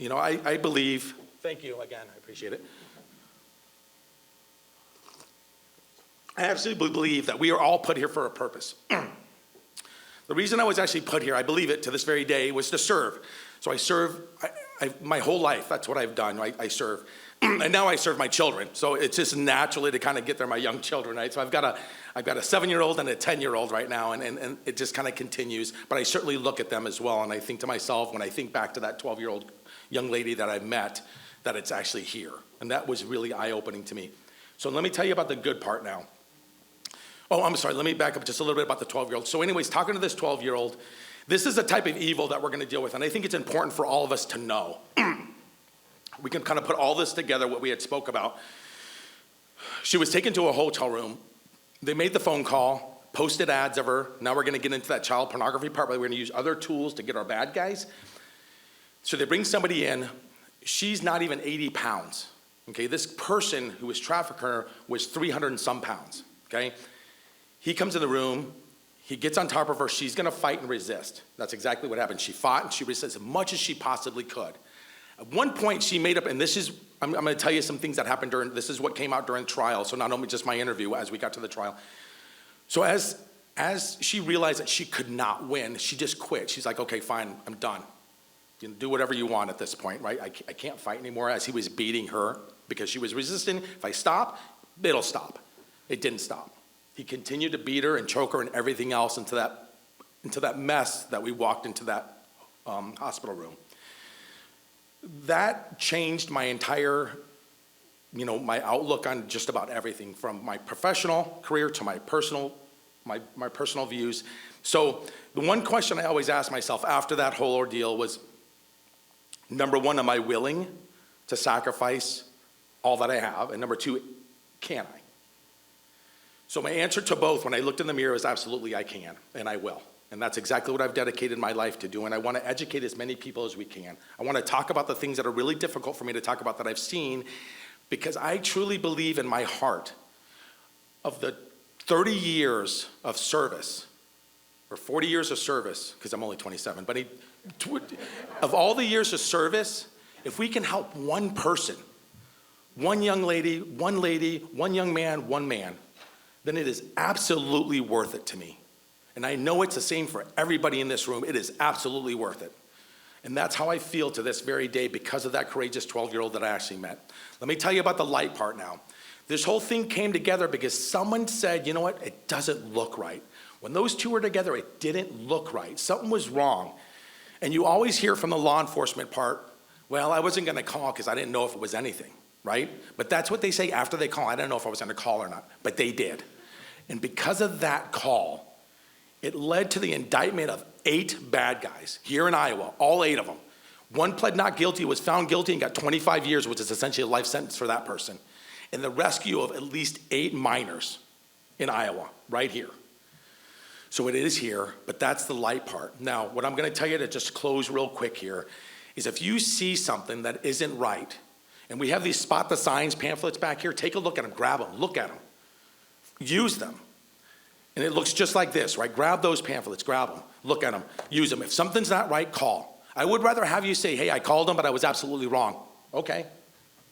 I believe, thank you again, I appreciate it. I absolutely believe that we are all put here for a purpose. The reason I was actually put here, I believe it to this very day, was to serve. So I serve, my whole life, that's what I've done, right? I serve. And now I serve my children. So it's just naturally to kind of get there, my young children, right? So I've got a 7-year-old and a 10-year-old right now, and it just kind of continues. But I certainly look at them as well, and I think to myself, when I think back to that 12-year-old young lady that I met, that it's actually here. And that was really eye-opening to me. So let me tell you about the good part now. Oh, I'm sorry, let me back up just a little bit about the 12-year-old. So anyways, talking to this 12-year-old, this is the type of evil that we're gonna deal with, and I think it's important for all of us to know. We can kind of put all this together, what we had spoke about. She was taken to a hotel room. They made the phone call, posted ads of her. Now we're gonna get into that child pornography part, but we're gonna use other tools to get our bad guys. So they bring somebody in. She's not even 80 pounds, okay? This person who was trafficking her was 300 and some pounds, okay? He comes in the room, he gets on top of her, she's gonna fight and resist. That's exactly what happened. She fought and she resisted as much as she possibly could. At one point she made up, and this is, I'm gonna tell you some things that happened this is what came out during trial, so not only just my interview as we got to the trial. So as she realized that she could not win, she just quit. She's like, okay, fine, I'm done. You know, do whatever you want at this point, right? I can't fight anymore, as he was beating her because she was resisting. If I stop, it'll stop. It didn't stop. He continued to beat her and choke her and everything else into that mess that we walked into that hospital room. That changed my entire, my outlook on just about everything, from my professional career to my personal views. So the one question I always asked myself after that whole ordeal was, number one, am I willing to sacrifice all that I have? And number two, can I? So my answer to both when I looked in the mirror is absolutely I can, and I will. And that's exactly what I've dedicated my life to do, and I want to educate as many people as we can. I want to talk about the things that are really difficult for me to talk about that I've seen, because I truly believe in my heart of the 30 years of service, or 40 years of service, because I'm only 27, but of all the years of service, if we can help one person, one young lady, one young man, one man, then it is absolutely worth it to me. And I know it's the same for everybody in this room. It is absolutely worth it. And that's how I feel to this very day because of that courageous 12-year-old that I actually met. Let me tell you about the light part now. This whole thing came together because someone said, you know what, it doesn't look right. When those two were together, it didn't look right. Something was wrong. And you always hear from the law enforcement part, well, I wasn't gonna call because I didn't know if it was anything, right? But that's what they say after they call. I don't know if I was gonna call or not, but they did. And because of that call, it led to the indictment of 8 bad guys here in Iowa, all 8 of them. One pled not guilty, was found guilty, and got 25 years, which is essentially a life sentence for that person. And the rescue of at least 8 minors in Iowa, right here. So it is here, but that's the light part. Now, what I'm gonna tell you to just close real quick here is if you see something that isn't right, and we have these spot the signs pamphlets back here, take a look at them, grab them, look at them, use them. And it looks just like this, right? Grab those pamphlets, grab them, look at them, use them. If something's not right, call. I would rather have you say, hey, I called them, but I was absolutely wrong. Okay,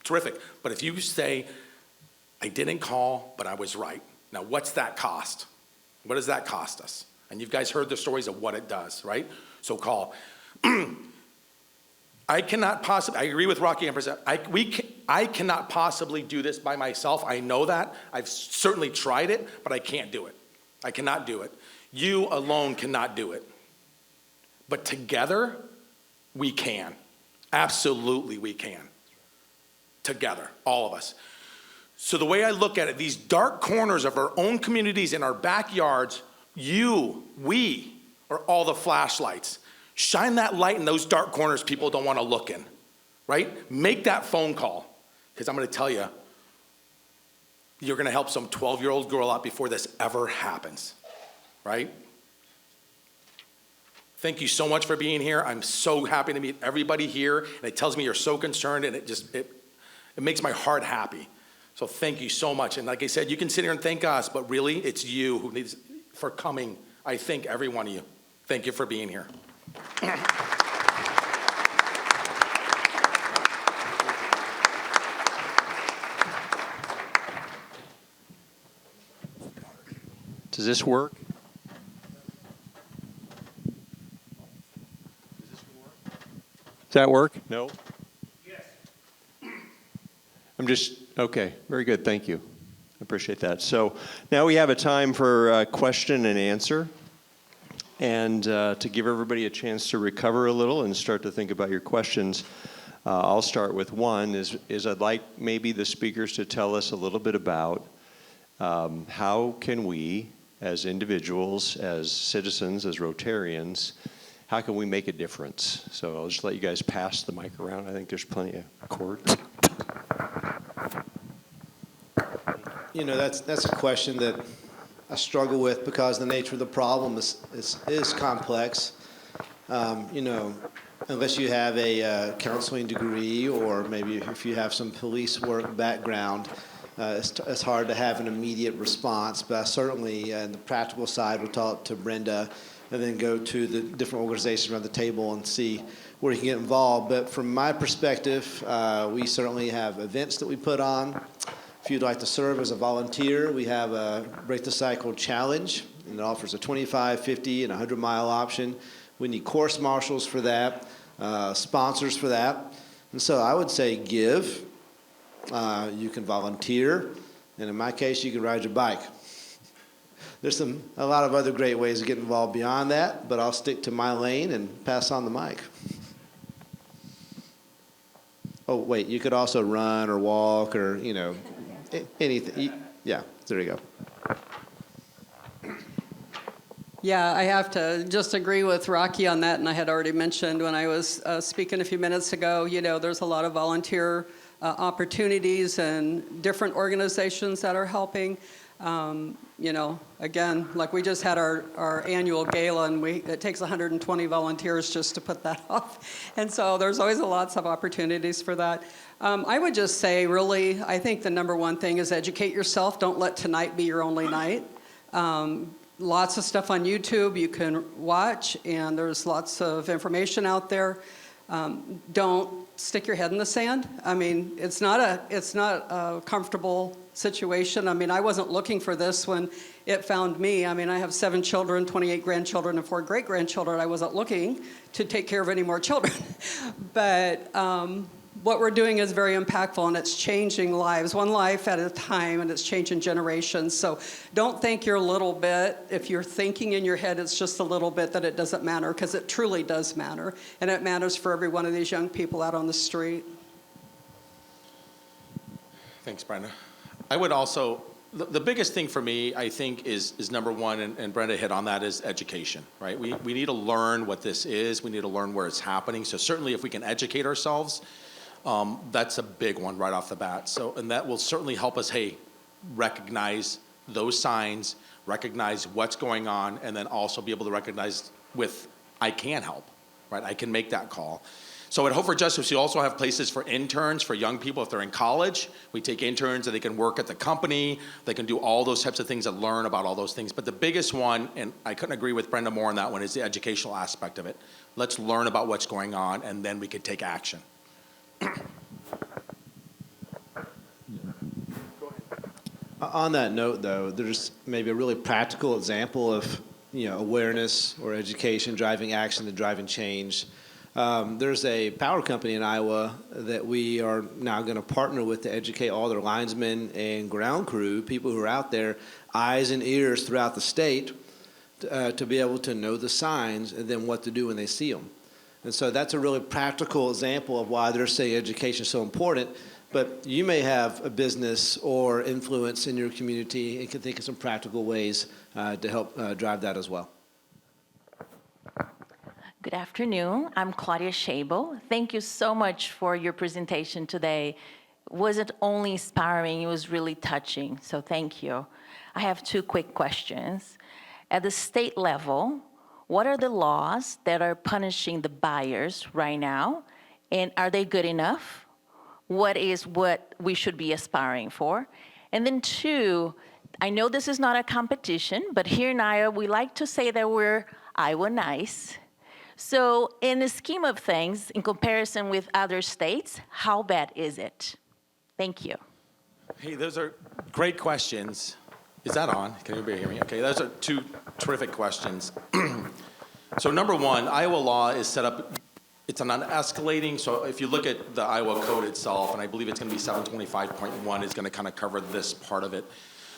terrific. But if you say, I didn't call, but I was right. Now, what's that cost? What does that cost us? And you guys heard the stories of what it does, right? So call. I cannot possibly, I agree with Rocky and Present. I cannot possibly do this by myself. I know that. I've certainly tried it, but I can't do it. I cannot do it. You alone cannot do it. But together, we can. Absolutely, we can. Together, all of us. So the way I look at it, these dark corners of our own communities in our backyards, we are all the flashlights Shine that light in those dark corners people don't want to look in, right? Make that phone call, because I'm going to tell you, you're going to help some 12-year-old girl out before this ever happens, right? Thank you so much for being here. I'm so happy to meet everybody here, and it tells me you're so concerned, and it makes my heart happy. So thank you so much. And like I said, you can sit here and thank us, but really it's you who needs for coming. I thank every one of you. Thank you for being here. Does this work? Does that work? No? Yes. Okay, very good, thank you. I appreciate that. So now we have a time for question and answer. And to give everybody a chance to recover a little and start to think about your questions, I'll start with one, is I'd like maybe the speakers to tell us a little bit about how can we, as individuals, as citizens, as Rotarians, how can we make a difference? So I'll just let you guys pass the mic around. I think there's plenty of cords. You know, that's a question that I struggle with because the nature of the problem is complex. You know, unless you have a counseling degree or maybe if you have some police work background, it's hard to have an immediate response. But I certainly, in the practical side, we'll talk to Brenda and then go to the different organizations around the table and see where you can get involved. But from my perspective, we certainly have events that we put on. If you'd like to serve as a volunteer, we have a Break the Cycle Challenge, and it offers a 25, 50, and 100-mile option. We need course marshals for that, sponsors for that. And so I would say give. You can volunteer, and in my case, you can ride your bike. There's a lot of other great ways to get involved beyond that, but I'll stick to my lane and pass on the mic. Oh, wait, you could also run or walk or, you know, anything. Yeah, there you go. Yeah, I have to just agree with Rocky on that, and I had already mentioned when I was speaking a few minutes ago, you know, there's a lot of volunteer opportunities and different organizations that are helping. You know, again, like we just had our annual gala, and it takes 120 volunteers just to put that off. And so there's always lots of opportunities for that. I would just say, really, I think the number one thing is educate yourself. Don't let tonight be your only night. Lots of stuff on YouTube you can watch, and there's lots of information out there. Don't stick your head in the sand. I mean, it's not a comfortable situation. I mean, I wasn't looking for this when it found me. I mean, I have 7 children, 28 grandchildren, and 4 great-grandchildren. I wasn't looking to take care of any more children. But what we're doing is very impactful, and it's changing lives, one life at a time, and it's changing generations. So don't think you're a little bit. If you're thinking in your head it's just a little bit, that it doesn't matter, because it truly does matter, and it matters for every one of these young people out on the street. Thanks, Brenda. I would also, the biggest thing for me, I think, is number one, and Brenda hit on that, is education, right? We need to learn what this is. We need to learn where it's happening. So certainly if we can educate ourselves, that's a big one right off the bat. So, and that will certainly help us, recognize those signs, recognize what's going on, and then also be able to recognize I can help, right? I can make that call. So at Hope for Justice, we also have places for interns, for young people. If they're in college, we take interns and they can work at the company. They can do all those types of things and learn about all those things. But the biggest one, and I couldn't agree with Brenda more on that one, is the educational aspect of it. Let's learn about what's going on, and then we can take action. On that note, though, there's maybe a really practical example of, you know, awareness or education driving action and driving change. There's a power company in Iowa that we are now going to partner with to educate all their linesmen and ground crew, people who are out there, eyes and ears throughout the state, to be able to know the signs and then what to do when they see them. And so that's a really practical example of why they're saying education is so important. But you may have a business or influence in your community and can think of some practical ways to help drive that as well. Good afternoon. I'm Claudia Schable. Thank you so much for your presentation today. It wasn't only inspiring, it was really touching, so thank you. I have two quick questions. At the state level, what are the laws that are punishing the buyers right now, and are they good enough? What is what we should be aspiring for? And then two, I know this is not a competition, but here in Iowa, we like to say that we're Iowa nice. So in the scheme of things, in comparison with other states, how bad is it? Thank you. Hey, those are great questions. Is that on? Can everybody hear me? Okay, those are two terrific questions. So number one, Iowa law is set up, it's an escalating, so if you look at the Iowa code itself, and I believe it's gonna be 725.1 is gonna kind of cover this part of it.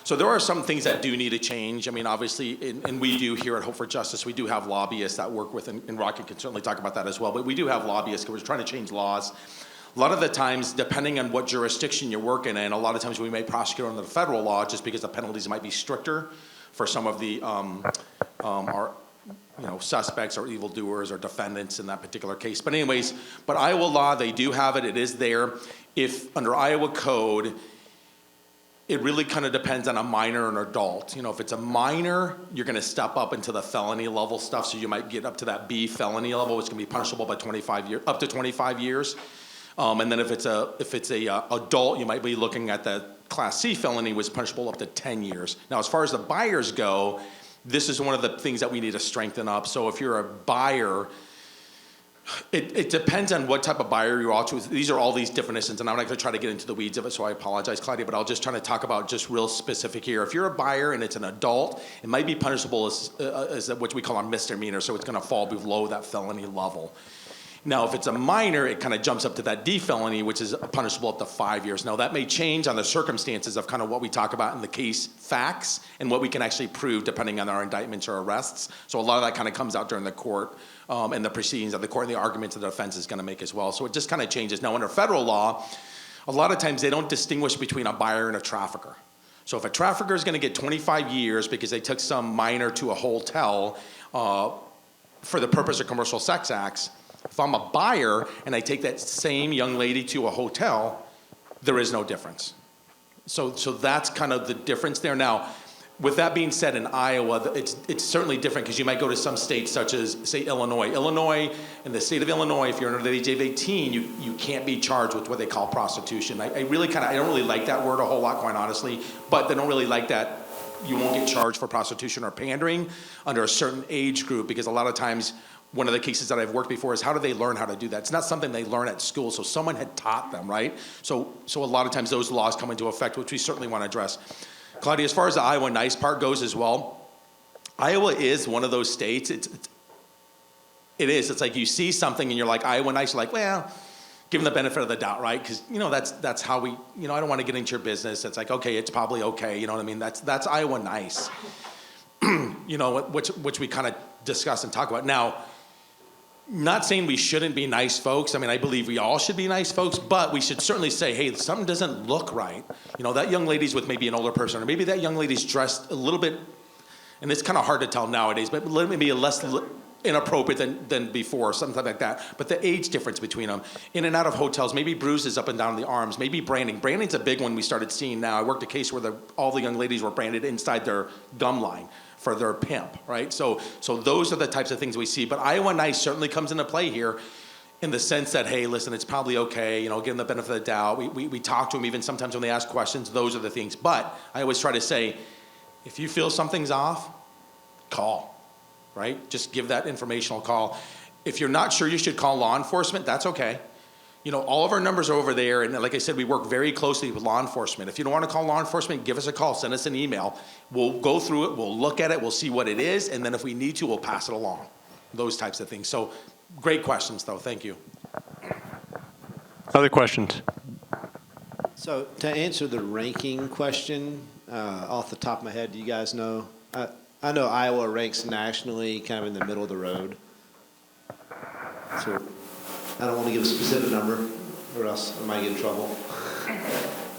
So there are some things that do need to change. I mean, obviously, and we do here at Hope for Justice, we do have lobbyists that work with, and Rocky can certainly talk about that as well, but we do have lobbyists because we're trying to change laws. A lot of the times, depending on what jurisdiction you're working in, a lot of times we may prosecute under the federal law just because the penalties might be stricter for some of the our suspects or evildoers or defendants in that particular case. But anyways, but Iowa law, they do have it. It is there. If under Iowa code, it really kind of depends on a minor and adult. If it's a minor, you're going to step up into the felony level stuff. So you might get up to that B felony level, which can be punishable by 25 years, up to 25 years. And then if it's a adult, you might be looking at the Class C felony, which is punishable up to 10 years. Now, as far as the buyers go, this is one of the things that we need to strengthen up. So if you're a buyer, it depends on what type of buyer you're to. These are all these definitions, and I'm not going to try to get into the weeds of it, so I apologize, Claudia, but I'll just try to talk about just real specific here. If you're a buyer and it's an adult, it might be punishable as what we call a misdemeanor, so it's going to fall below that felony level. Now, if it's a minor, it kind of jumps up to that D felony, which is punishable up to 5 years. Now, that may change on the circumstances of kind of what we talk about in the case facts and what we can actually prove depending on our indictments or arrests. So a lot of that kind of comes out during the court and the proceedings of the court and the arguments that the defense is going to make as well. So it just kind of changes. Now, under federal law, a lot of times they don't distinguish between a buyer and a trafficker. So if a trafficker is going to get 25 years because they took some minor to a hotel for the purpose of commercial sex acts, if I'm a buyer and I take that same young lady to a hotel, there is no difference. So that's kind of the difference there. Now, with that being said, in Iowa, it's certainly different because you might go to some states such as, say, Illinois. Illinois, in the state of Illinois, if you're under the age of 18, you can't be charged with what they call prostitution. I don't really like that word a whole lot, quite honestly, but they don't really like that. You won't get charged for prostitution or pandering under a certain age group because a lot of times, one of the cases that I've worked before is how do they learn how to do that? It's not something they learn at school, so someone had taught them, right? So a lot of times those laws come into effect, which we certainly want to address. Claudia, as far as the Iowa nice part goes as well, Iowa is one of those states, it is. It's like you see something and you're like, Iowa nice, you're like, well, give them the benefit of the doubt, right? Because, that's how we, I don't want to get into your business. It's like, okay, it's probably okay, you know what I mean? That's Iowa nice, which we kind of discuss and talk about. Now, not saying we shouldn't be nice folks. I mean, I believe we all should be nice folks, but we should certainly say, hey, something doesn't look right. That young lady's with maybe an older person, or maybe that young lady's dressed a little bit, and it's kind of hard to tell nowadays, but maybe less inappropriate than before, something like that. But the age difference between them, in and out of hotels, maybe bruises up and down the arms, maybe branding. Branding's a big one we started seeing now. I worked a case where all the young ladies were branded inside their gum line for their pimp, right? So those are the types of things we see. But Iowa nice certainly comes into play here in the sense that, hey, listen, it's probably okay, give them the benefit of the doubt. We talk to them even sometimes when they ask questions. Those are the things. But I always try to say, if you feel something's off, call, right? Just give that informational call. If you're not sure you should call law enforcement, that's okay. All of our numbers are over there, and like I said, we work very closely with law enforcement. If you don't want to call law enforcement, give us a call, send us an email. We'll go through it, we'll look at it, we'll see what it is, and then if we need to, we'll pass it along. Those types of things. So, great questions, though. Thank you. Other questions? So to answer the ranking question, off the top of my head, do you guys know? I know Iowa ranks nationally kind of in the middle of the road. So I don't want to give a specific number or else I might get in trouble.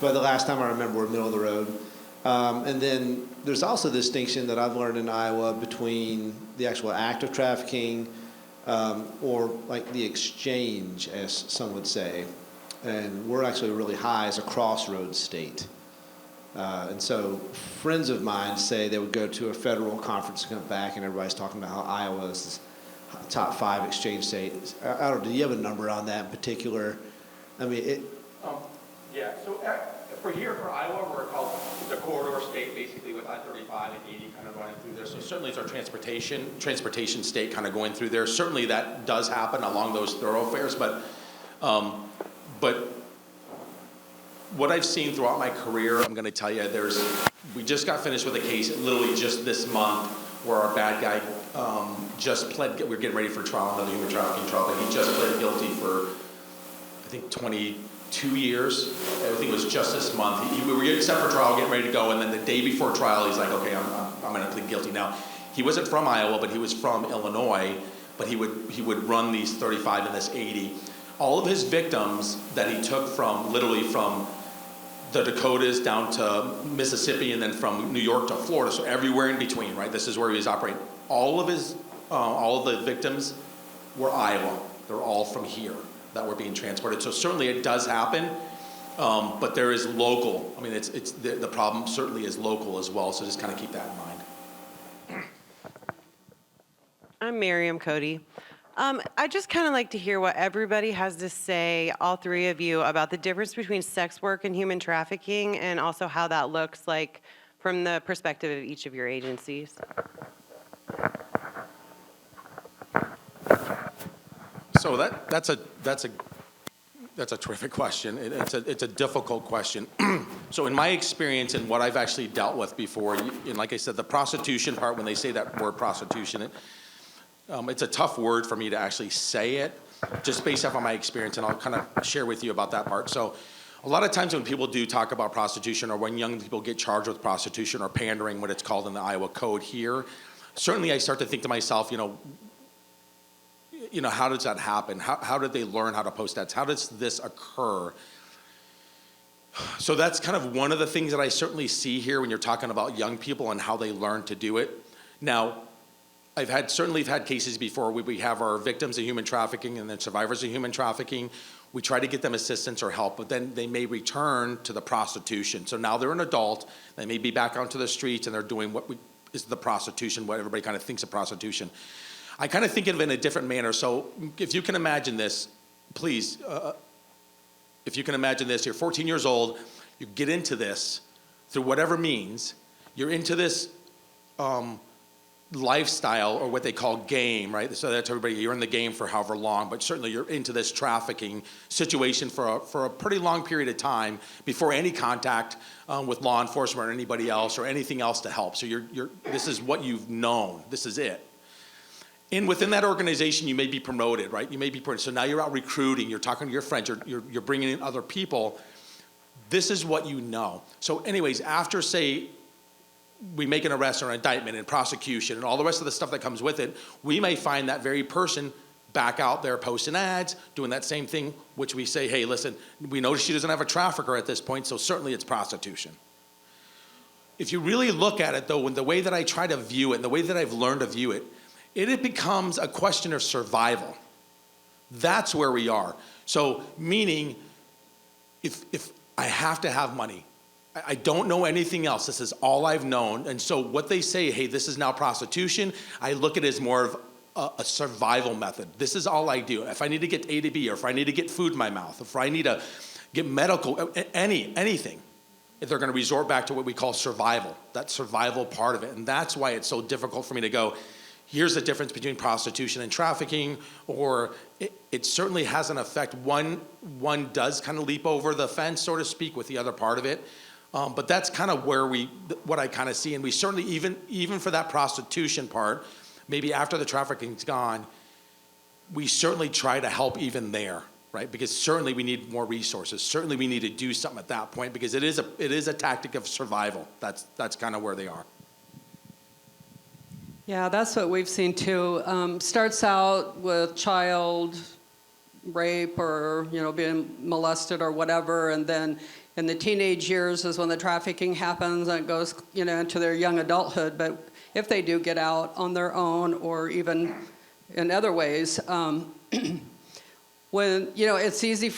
But the last time I remember, we're middle of the road. And then there's also the distinction that I've learned in Iowa between the actual act of trafficking or like the exchange, as some would say. And we're actually really high as a crossroads state. And so friends of mine say they would go to a federal conference and come back, and everybody's talking about how Iowa is the top 5 exchange state. I don't know, do you have a number on that in particular? I mean, Yeah, so for here, for Iowa, we're called the corridor state, basically with I-35 and 80 kind of running through there. So certainly it's our transportation state kind of going through there. Certainly that does happen along those thoroughfares, but what I've seen throughout my career, I'm going to tell you, we just got finished with a case literally just this month where our bad guy just pled, we're getting ready for trial, another human trafficking trial, but he just pled guilty for, I think, 22 years. I think it was just this month. We were getting set for trial, getting ready to go, and then the day before trial, he's like, okay, I'm going to plead guilty. Now, he wasn't from Iowa, but he was from Illinois, but he would run these 35 and this 80. All of his victims that he took literally from the Dakotas down to Mississippi, and then from New York to Florida, so everywhere in between, right? This is where he was operating. All of the victims were Iowa. They're all from here that were being transported. So certainly it does happen, but there is local. I mean, the problem certainly is local as well. So just kind of keep that in mind. I'm Miriam Cody. I just kind of like to hear what everybody has to say, all three of you, about the difference between sex work and human trafficking, and also how that looks like from the perspective of each of your agencies. So that's a terrific question. It's a difficult question. So in my experience and what I've actually dealt with before, and like I said, the prostitution part, when they say that word prostitution, it's a tough word for me to actually say it, just based off of my experience, and I'll kind of share with you about that part. So a lot of times when people do talk about prostitution, or when young people get charged with prostitution or pandering, what it's called in the Iowa Code here, certainly I start to think to myself, how does that happen? How did they learn how to post ads? How does this occur? So that's kind of one of the things that I certainly see here when you're talking about young people and how they learn to do it. Now, I've had cases before where we have our victims of human trafficking and then survivors of human trafficking. We try to get them assistance or help, but then they may return to the prostitution. So now they're an adult, they may be back onto the streets, and they're doing is the prostitution, what everybody kind of thinks of prostitution. I kind of think of it in a different manner. So if you can imagine this, please, if you can imagine this, you're 14 years old, you get into this through whatever means, you're into this lifestyle, or what they call game, right? So that's everybody, you're in the game for however long, but certainly you're into this trafficking situation for a pretty long period of time before any contact with law enforcement or anybody else or anything else to help. So this is what you've known, this is it. And within that organization, you may be promoted, right? You may be promoted. So now you're out recruiting, you're talking to your friends, you're bringing in other people. This is what you know. So anyways, after, say, we make an arrest or an indictment and prosecution and all the rest of the stuff that comes with it, we may find that very person back out there posting ads, doing that same thing, which we say, hey, listen, we know she doesn't have a trafficker at this point, so certainly it's prostitution. If you really look at it, though, in the way that I try to view it and the way that I've learned to view it, it becomes a question of survival. That's where we are. So meaning, if I have to have money, I don't know anything else. This is all I've known. And so what they say, hey, this is now prostitution, I look at it as more of a survival method. This is all I do. If I need to get A to B, or if I need to get food in my mouth, if I need to get medical, anything, if they're going to resort back to what we call survival, that survival part of it. And that's why it's so difficult for me to go, here's the difference between prostitution and trafficking, or it certainly has an effect. One does kind of leap over the fence, so to speak, with the other part of it. But that's kind of what I kind of see. And we certainly, even for that prostitution part, maybe after the trafficking's gone, we certainly try to help even there, right? Because certainly we need more resources. Certainly we need to do something at that point, because it is a tactic of survival. That's kind of where they are. Yeah, that's what we've seen too. Starts out with child rape or, being molested or whatever, and then in the teenage years is when the trafficking happens, and it goes, into their young adulthood. But if they do get out on their own, or even in other ways. When, it's easy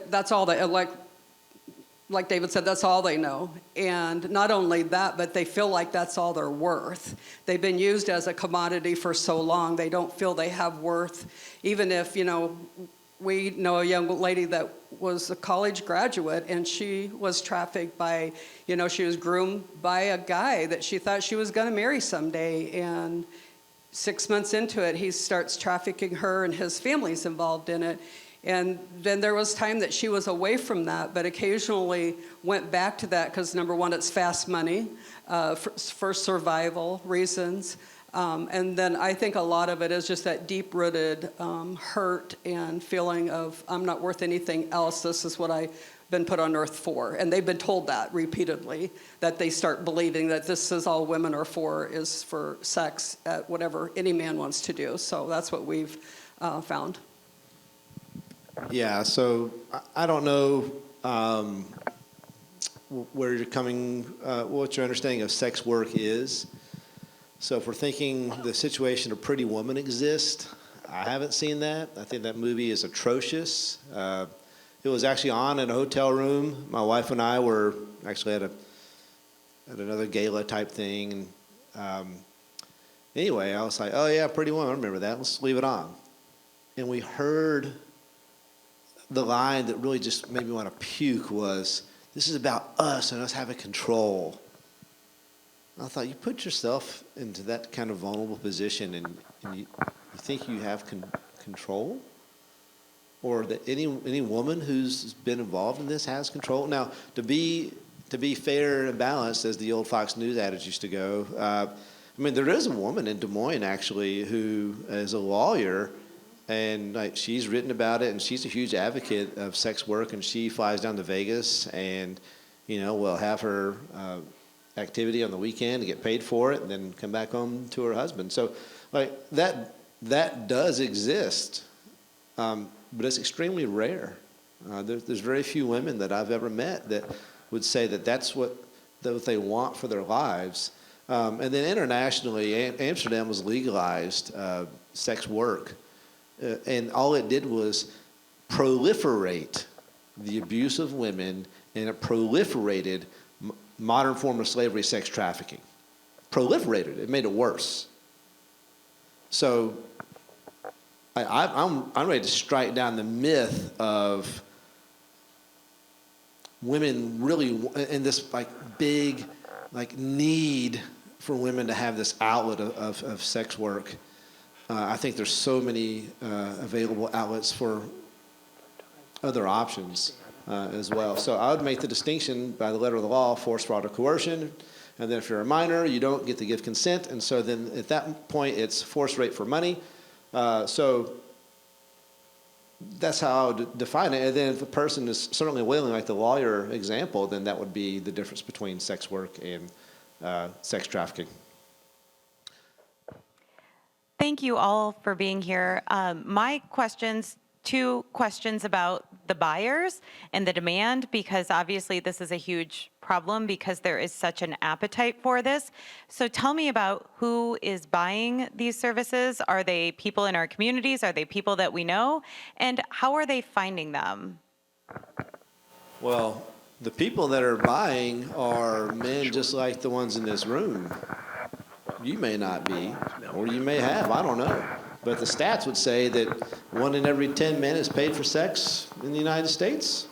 that's all they, like David said, that's all they know. And not only that, but they feel like that's all they're worth. They've been used as a commodity for so long, they don't feel they have worth. Even if, we know a young lady that was a college graduate, and she was trafficked by, she was groomed by a guy that she thought she was going to marry someday. And 6 months into it, he starts trafficking her, and his family's involved in it. And then there was time that she was away from that, but occasionally went back to that because, number one, it's fast money for survival reasons. And then I think a lot of it is just that deep-rooted hurt and feeling of, I'm not worth anything else. This is what I've been put on earth for. And they've been told that repeatedly, that they start believing that this is all women are for, is for sex at whatever any man wants to do. So that's what we've found. Yeah, so I don't know where you're coming, what your understanding of sex work is. So if we're thinking the situation of Pretty Woman exists, I haven't seen that. I think that movie is atrocious. It was actually on in a hotel room. My wife and I were actually at another gala type thing. And anyway, I was like, oh yeah, Pretty Woman, I remember that. Let's leave it on. And we heard the line that really just made me want to puke was, this is about us and us having control. I thought, you put yourself into that kind of vulnerable position and you think you have control? Or that any woman who's been involved in this has control? Now, to be fair and balanced, as the old Fox News adage used to go, there is a woman in Des Moines, actually, who is a lawyer, and she's written about it, and she's a huge advocate of sex work, and she flies down to Vegas and, will have her activity on the weekend to get paid for it and then come back home to her husband. So that does exist, but it's extremely rare. There's very few women that I've ever met that would say that that's what they want for their lives. And then internationally, Amsterdam was legalized sex work. And all it did was proliferate the abuse of women, and it proliferated modern form of slavery, sex trafficking. Proliferated. It made it worse. So I'm ready to strike down the myth of women really in this big need for women to have this outlet of sex work. I think there's so many available outlets for other options as well. So I would make the distinction by the letter of the law, force, fraud, or coercion. And then if you're a minor, you don't get to give consent. And so then at that point, it's force, rape for money. So that's how I would define it. And then if a person is certainly willing, like the lawyer example, then that would be the difference between sex work and sex trafficking. Thank you all for being here. My questions, 2 questions about the buyers and the demand, because obviously this is a huge problem because there is such an appetite for this. So tell me about who is buying these services. Are they people in our communities? Are they people that we know? And how are they finding them? Well, the people that are buying are men just like the ones in this room. You may not be, or you may have, I don't know. But the stats would say that 1 in every 10 men is paid for sex in the United States.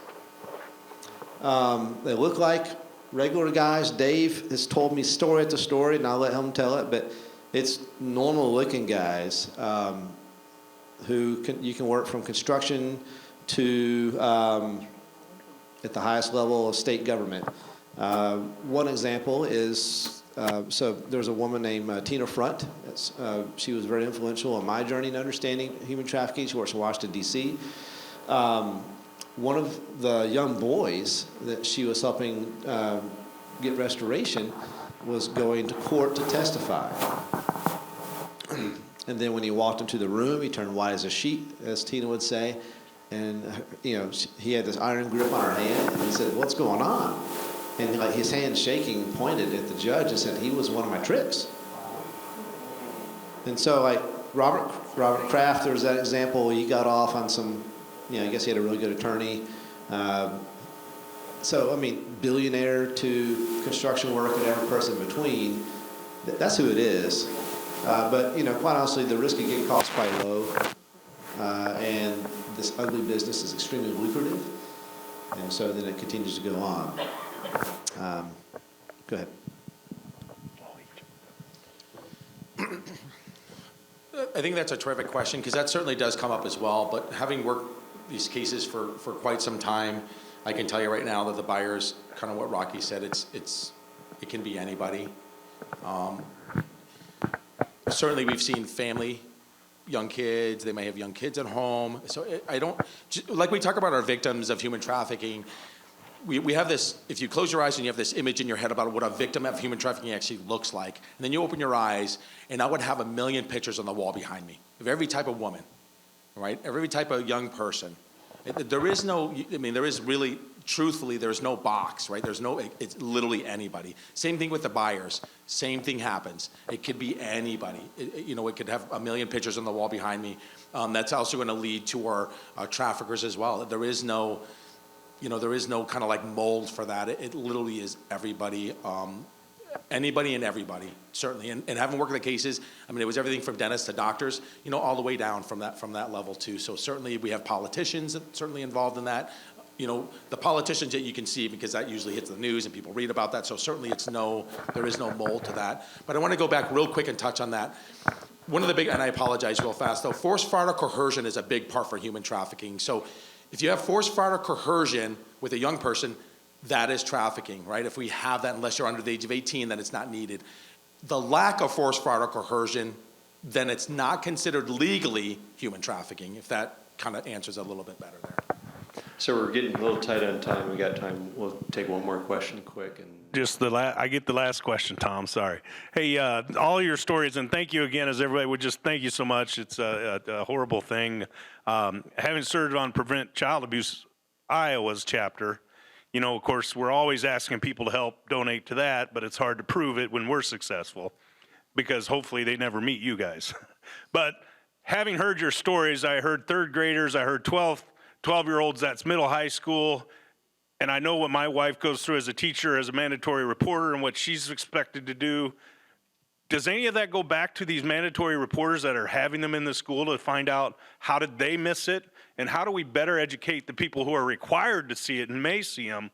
They look like regular guys. Dave has told me story after story, and I'll let him tell it, but it's normal-looking guys you can work from construction to at the highest level of state government. One example is, so there's a woman named Tina Front. She was very influential on my journey in understanding human trafficking. She works in Washington, D.C. One of the young boys that she was helping get restoration was going to court to testify. And then when he walked into the room, he turned white as a sheet, as Tina would say. And, he had this iron grip on her hand, and he said, "What's going on?" And his hand shaking, pointed at the judge and said, "He was one of my tricks." And so Robert Kraft, there was that example. He got off on some, I guess he had a really good attorney. So, I mean, billionaire to construction work and every person in between, that's who it is. But, quite honestly, the risk of getting caught is quite low. And this ugly business is extremely lucrative. And so then it continues to go on. Go ahead. I think that's a terrific question, because that certainly does come up as well. But having worked these cases for quite some time, I can tell you right now that the buyers, kind of what Rocky said, it can be anybody. Certainly we've seen family, young kids, they may have young kids at home. So like we talk about our victims of human trafficking, we have this, if you close your eyes and you have this image in your head about what a victim of human trafficking actually looks like, and then you open your eyes, and I would have 1 million pictures on the wall behind me of every type of woman, right? Every type of young person. There is no, there is really, truthfully, there's no box, right? It's literally anybody. Same thing with the buyers. Same thing happens. It could be anybody. It could have 1 million pictures on the wall behind me. That's also going to lead to our traffickers as well. There is no kind of like mold for that. It literally is everybody, anybody and everybody, certainly. And having worked the cases, it was everything from dentists to doctors, all the way down from that level too. So certainly we have politicians that certainly involved in that. The politicians that you can see, because that usually hits the news and people read about that. So certainly there is no mold to that. But I want to go back real quick and touch on that. One of the big, and I apologize real fast though, forced fraud or coercion is a big part for human trafficking. So if you have forced fraud or coercion with a young person, that is trafficking, right? If we have that, unless you're under the age of 18, then it's not needed. The lack of forced fraud or coercion, then it's not considered legally human trafficking, if that kind of answers a little bit better there. So we're getting a little tight on time. We got time. We'll take one more question quick. And I get the last question, Tom. Sorry. Hey, all your stories, and thank you again, as everybody would just thank you so much. It's a horrible thing. Having served on Prevent Child Abuse Iowa's chapter, of course, we're always asking people to help donate to that, but it's hard to prove it when we're successful, because hopefully they never meet you guys. But having heard your stories, I heard third graders, I heard 12-year-olds, that's middle high school, and I know what my wife goes through as a teacher, as a mandatory reporter, and what she's expected to do. Does any of that go back to these mandatory reporters that are having them in the school to find out how did they miss it? And how do we better educate the people who are required to see it and may see them,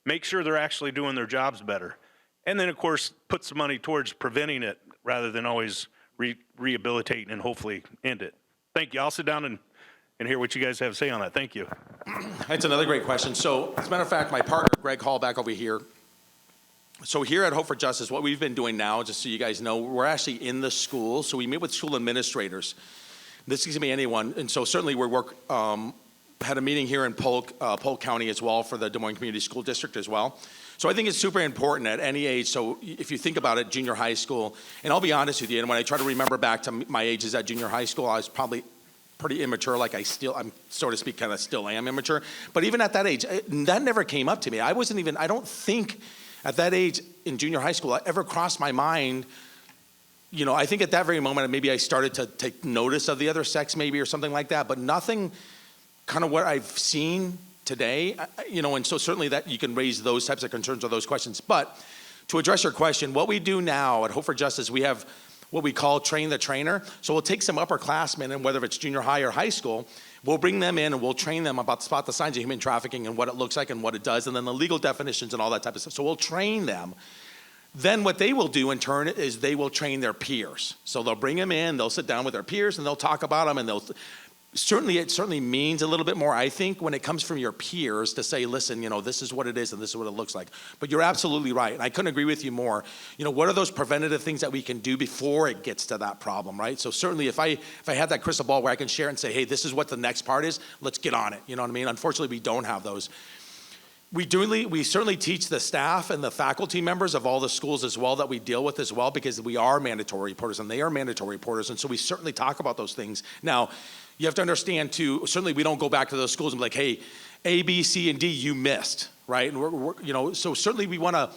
make sure they're actually doing their jobs better? And then, of course, put some money towards preventing it rather than always rehabilitating and hopefully end it. Thank you. I'll sit down and hear what you guys have to say on that. Thank you. That's another great question. So, as a matter of fact, my partner, Greg Hall, back over here. So here at Hope for Justice, what we've been doing now, just so you guys know, we're actually in the school. So we meet with school administrators. This can be anyone. And so certainly we had a meeting here in Polk County as well for the Des Moines Community School District as well. So I think it's super important at any age. So if you think about it, junior high school, and I'll be honest with you, and when I try to remember back to my ages at junior high school, I was probably pretty immature, like I'm, so to speak, kind of still am immature. But even at that age, that never came up to me. I don't think at that age in junior high school, it ever crossed my mind. I think at that very moment, maybe I started to take notice of the other sex maybe or something like that, but nothing kind of what I've seen today, and so certainly that you can raise those types of concerns or those questions. But to address your question, what we do now at Hope for Justice, we have what we call train the trainer. So we'll take some upperclassmen, and whether it's junior high or high school, we'll bring them in and we'll train them about spot the signs of human trafficking and what it looks like and what it does, and then the legal definitions and all that type of stuff. So we'll train them. Then what they will do in turn is they will train their peers. So they'll bring them in, they'll sit down with their peers, and they'll talk about them, and it certainly means a little bit more, I think, when it comes from your peers to say, listen, this is what it is and this is what it looks like. But you're absolutely right, and I couldn't agree with you more. What are those preventative things that we can do before it gets to that problem, right? So certainly if I had that crystal ball where I can share and say, hey, this is what the next part is, let's get on it. You know what I mean? Unfortunately, we don't have those. We certainly teach the staff and the faculty members of all the schools as well that we deal with as well, because we are mandatory reporters and they are mandatory reporters, and so we certainly talk about those things. Now, you have to understand too, certainly we don't go back to those schools and be like, hey, A, B, C, and D, you missed, right? And so certainly we want to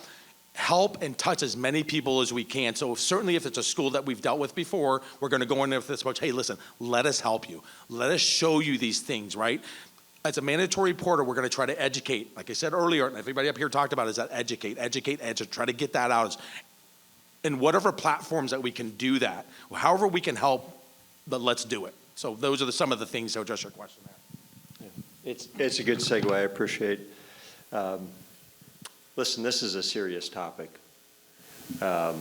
help and touch as many people as we can. So certainly if it's a school that we've dealt with before, we're going to go in there with this approach, hey, listen, let us help you. Let us show you these things, right? As a mandatory reporter, we're going to try to educate. Like I said earlier, and everybody up here talked about is that educate, try to get that out. And whatever platforms that we can do that, however we can help, but let's do it. So those are some of the things to address your question there. It's a good segue. I appreciate. Listen, this is a serious topic, but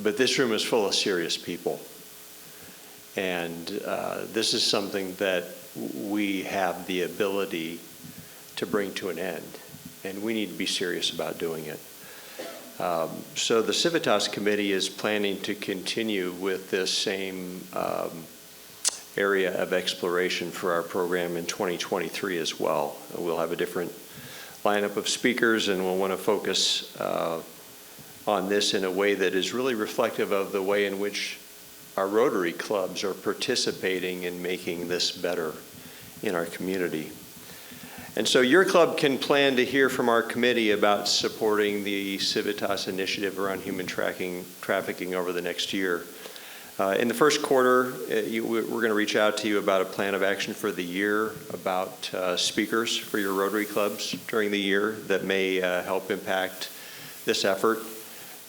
this room is full of serious people, and this is something that we have the ability to bring to an end, and we need to be serious about doing it. So the Civitas Committee is planning to continue with this same area of exploration for our program in 2023 as well. We'll have a different lineup of speakers, and we'll want to focus on this in a way that is really reflective of the way in which our Rotary clubs are participating in making this better in our community. And so your club can plan to hear from our committee about supporting the Civitas initiative around human trafficking over the next year. In the first quarter, we're going to reach out to you about a plan of action for the year, about speakers for your Rotary clubs during the year that may help impact this effort.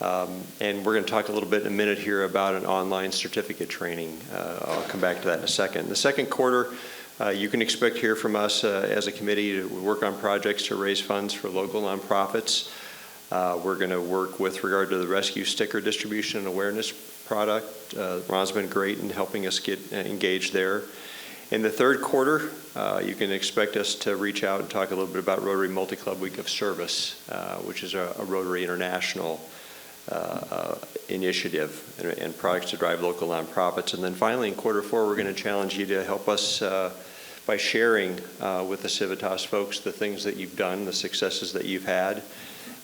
And we're going to talk a little bit in a minute here about an online certificate training. I'll come back to that in a second. The second quarter, you can expect to hear from us as a committee to work on projects to raise funds for local nonprofits. We're going to work with regard to the rescue sticker distribution and awareness product. Ron's been great in helping us get engaged there. In the third quarter, you can expect us to reach out and talk a little bit about Rotary Multi-Club Week of Service, which is a Rotary International initiative and products to drive local nonprofits. And then finally, in quarter four, we're going to challenge you to help us by sharing with the Civitas folks the things that you've done, the successes that you've had,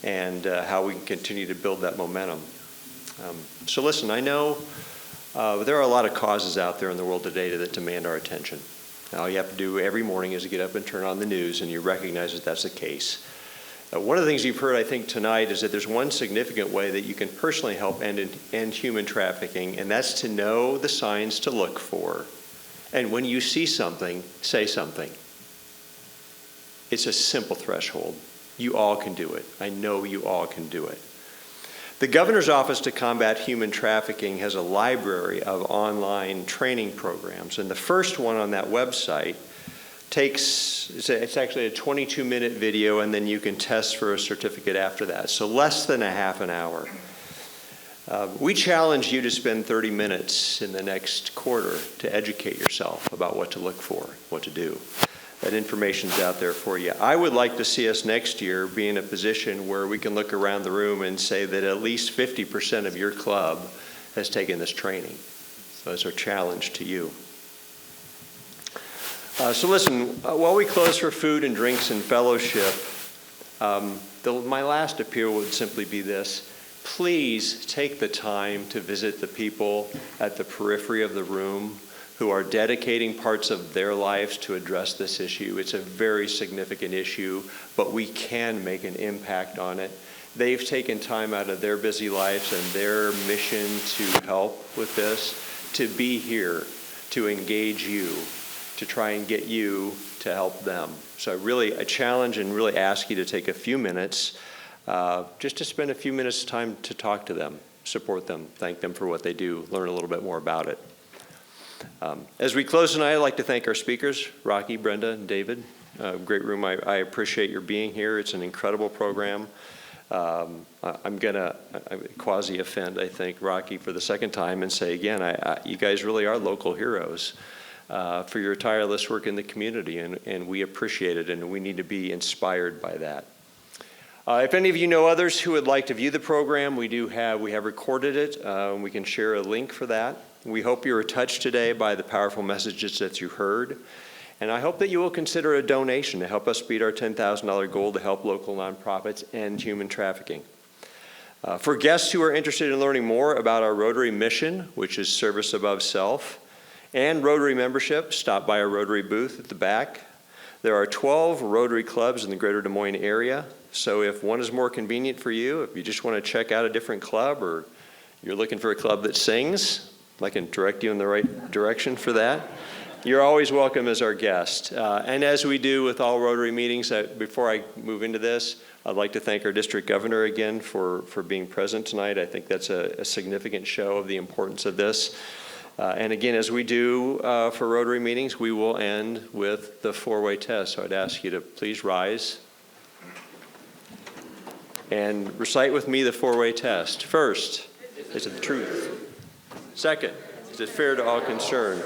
and how we can continue to build that momentum. So listen, I know there are a lot of causes out there in the world today that demand our attention. All you have to do every morning is get up and turn on the news, and you recognize that that's the case. One of the things you've heard, I think, tonight is that there's one significant way that you can personally help end human trafficking, and that's to know the signs to look for. And when you see something, say something. It's a simple threshold. You all can do it. I know you all can do it. The Governor's Office to Combat Human Trafficking has a library of online training programs, and the first one on that website it's actually a 22-minute video, and then you can test for a certificate after that, so less than a half an hour. We challenge you to spend 30 minutes in the next quarter to educate yourself about what to look for, what to do. That information's out there for you. I would like to see us next year be in a position where we can look around the room and say that at least 50% of your club has taken this training. So that's our challenge to you. So listen, while we close for food and drinks and fellowship, my last appeal would simply be this. Please take the time to visit the people at the periphery of the room who are dedicating parts of their lives to address this issue. It's a very significant issue, but we can make an impact on it. They've taken time out of their busy lives and their mission to help with this, to be here, to engage you, to try and get you to help them. So I challenge and really ask you to take a few minutes, just to spend a few minutes time to talk to them, support them, thank them for what they do, learn a little bit more about it. As we close tonight, I'd like to thank our speakers, Rocky, Brenda, and David. Great room. I appreciate your being here. It's an incredible program. I'm going to quasi-offend, I think, Rocky for the second time and say again, you guys really are local heroes for your tireless work in the community, and we appreciate it, and we need to be inspired by that. If any of you know others who would like to view the program, we have recorded it. We can share a link for that. We hope you were touched today by the powerful messages that you heard. And I hope that you will consider a donation to help us beat our $10,000 goal to help local nonprofits end human trafficking. For guests who are interested in learning more about our Rotary mission, which is service above self, and Rotary membership, stop by our Rotary booth at the back. There are 12 Rotary clubs in the greater Des Moines area. So if one is more convenient for you, if you just want to check out a different club, or you're looking for a club that sings, I can direct you in the right direction for that. You're always welcome as our guest. And as we do with all Rotary meetings, before I move into this, I'd like to thank our district governor again for being present tonight. I think that's a significant show of the importance of this. And again, as we do for Rotary meetings, we will end with the four-way test. So I'd ask you to please rise and recite with me the four-way test. First, is it the truth? Second, is it fair to all concerned?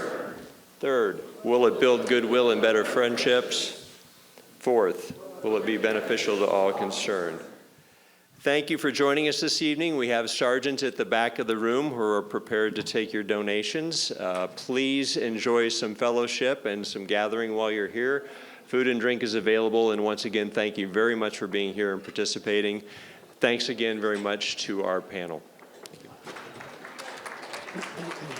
Third, will it build goodwill and better friendships? Fourth, will it be beneficial to all concerned? Thank you for joining us this evening. We have sergeants at the back of the room who are prepared to take your donations. Please enjoy some fellowship and some gathering while you're here. Food and drink is available, and once again, thank you very much for being here and participating. Thanks again very much to our panel. Thank you.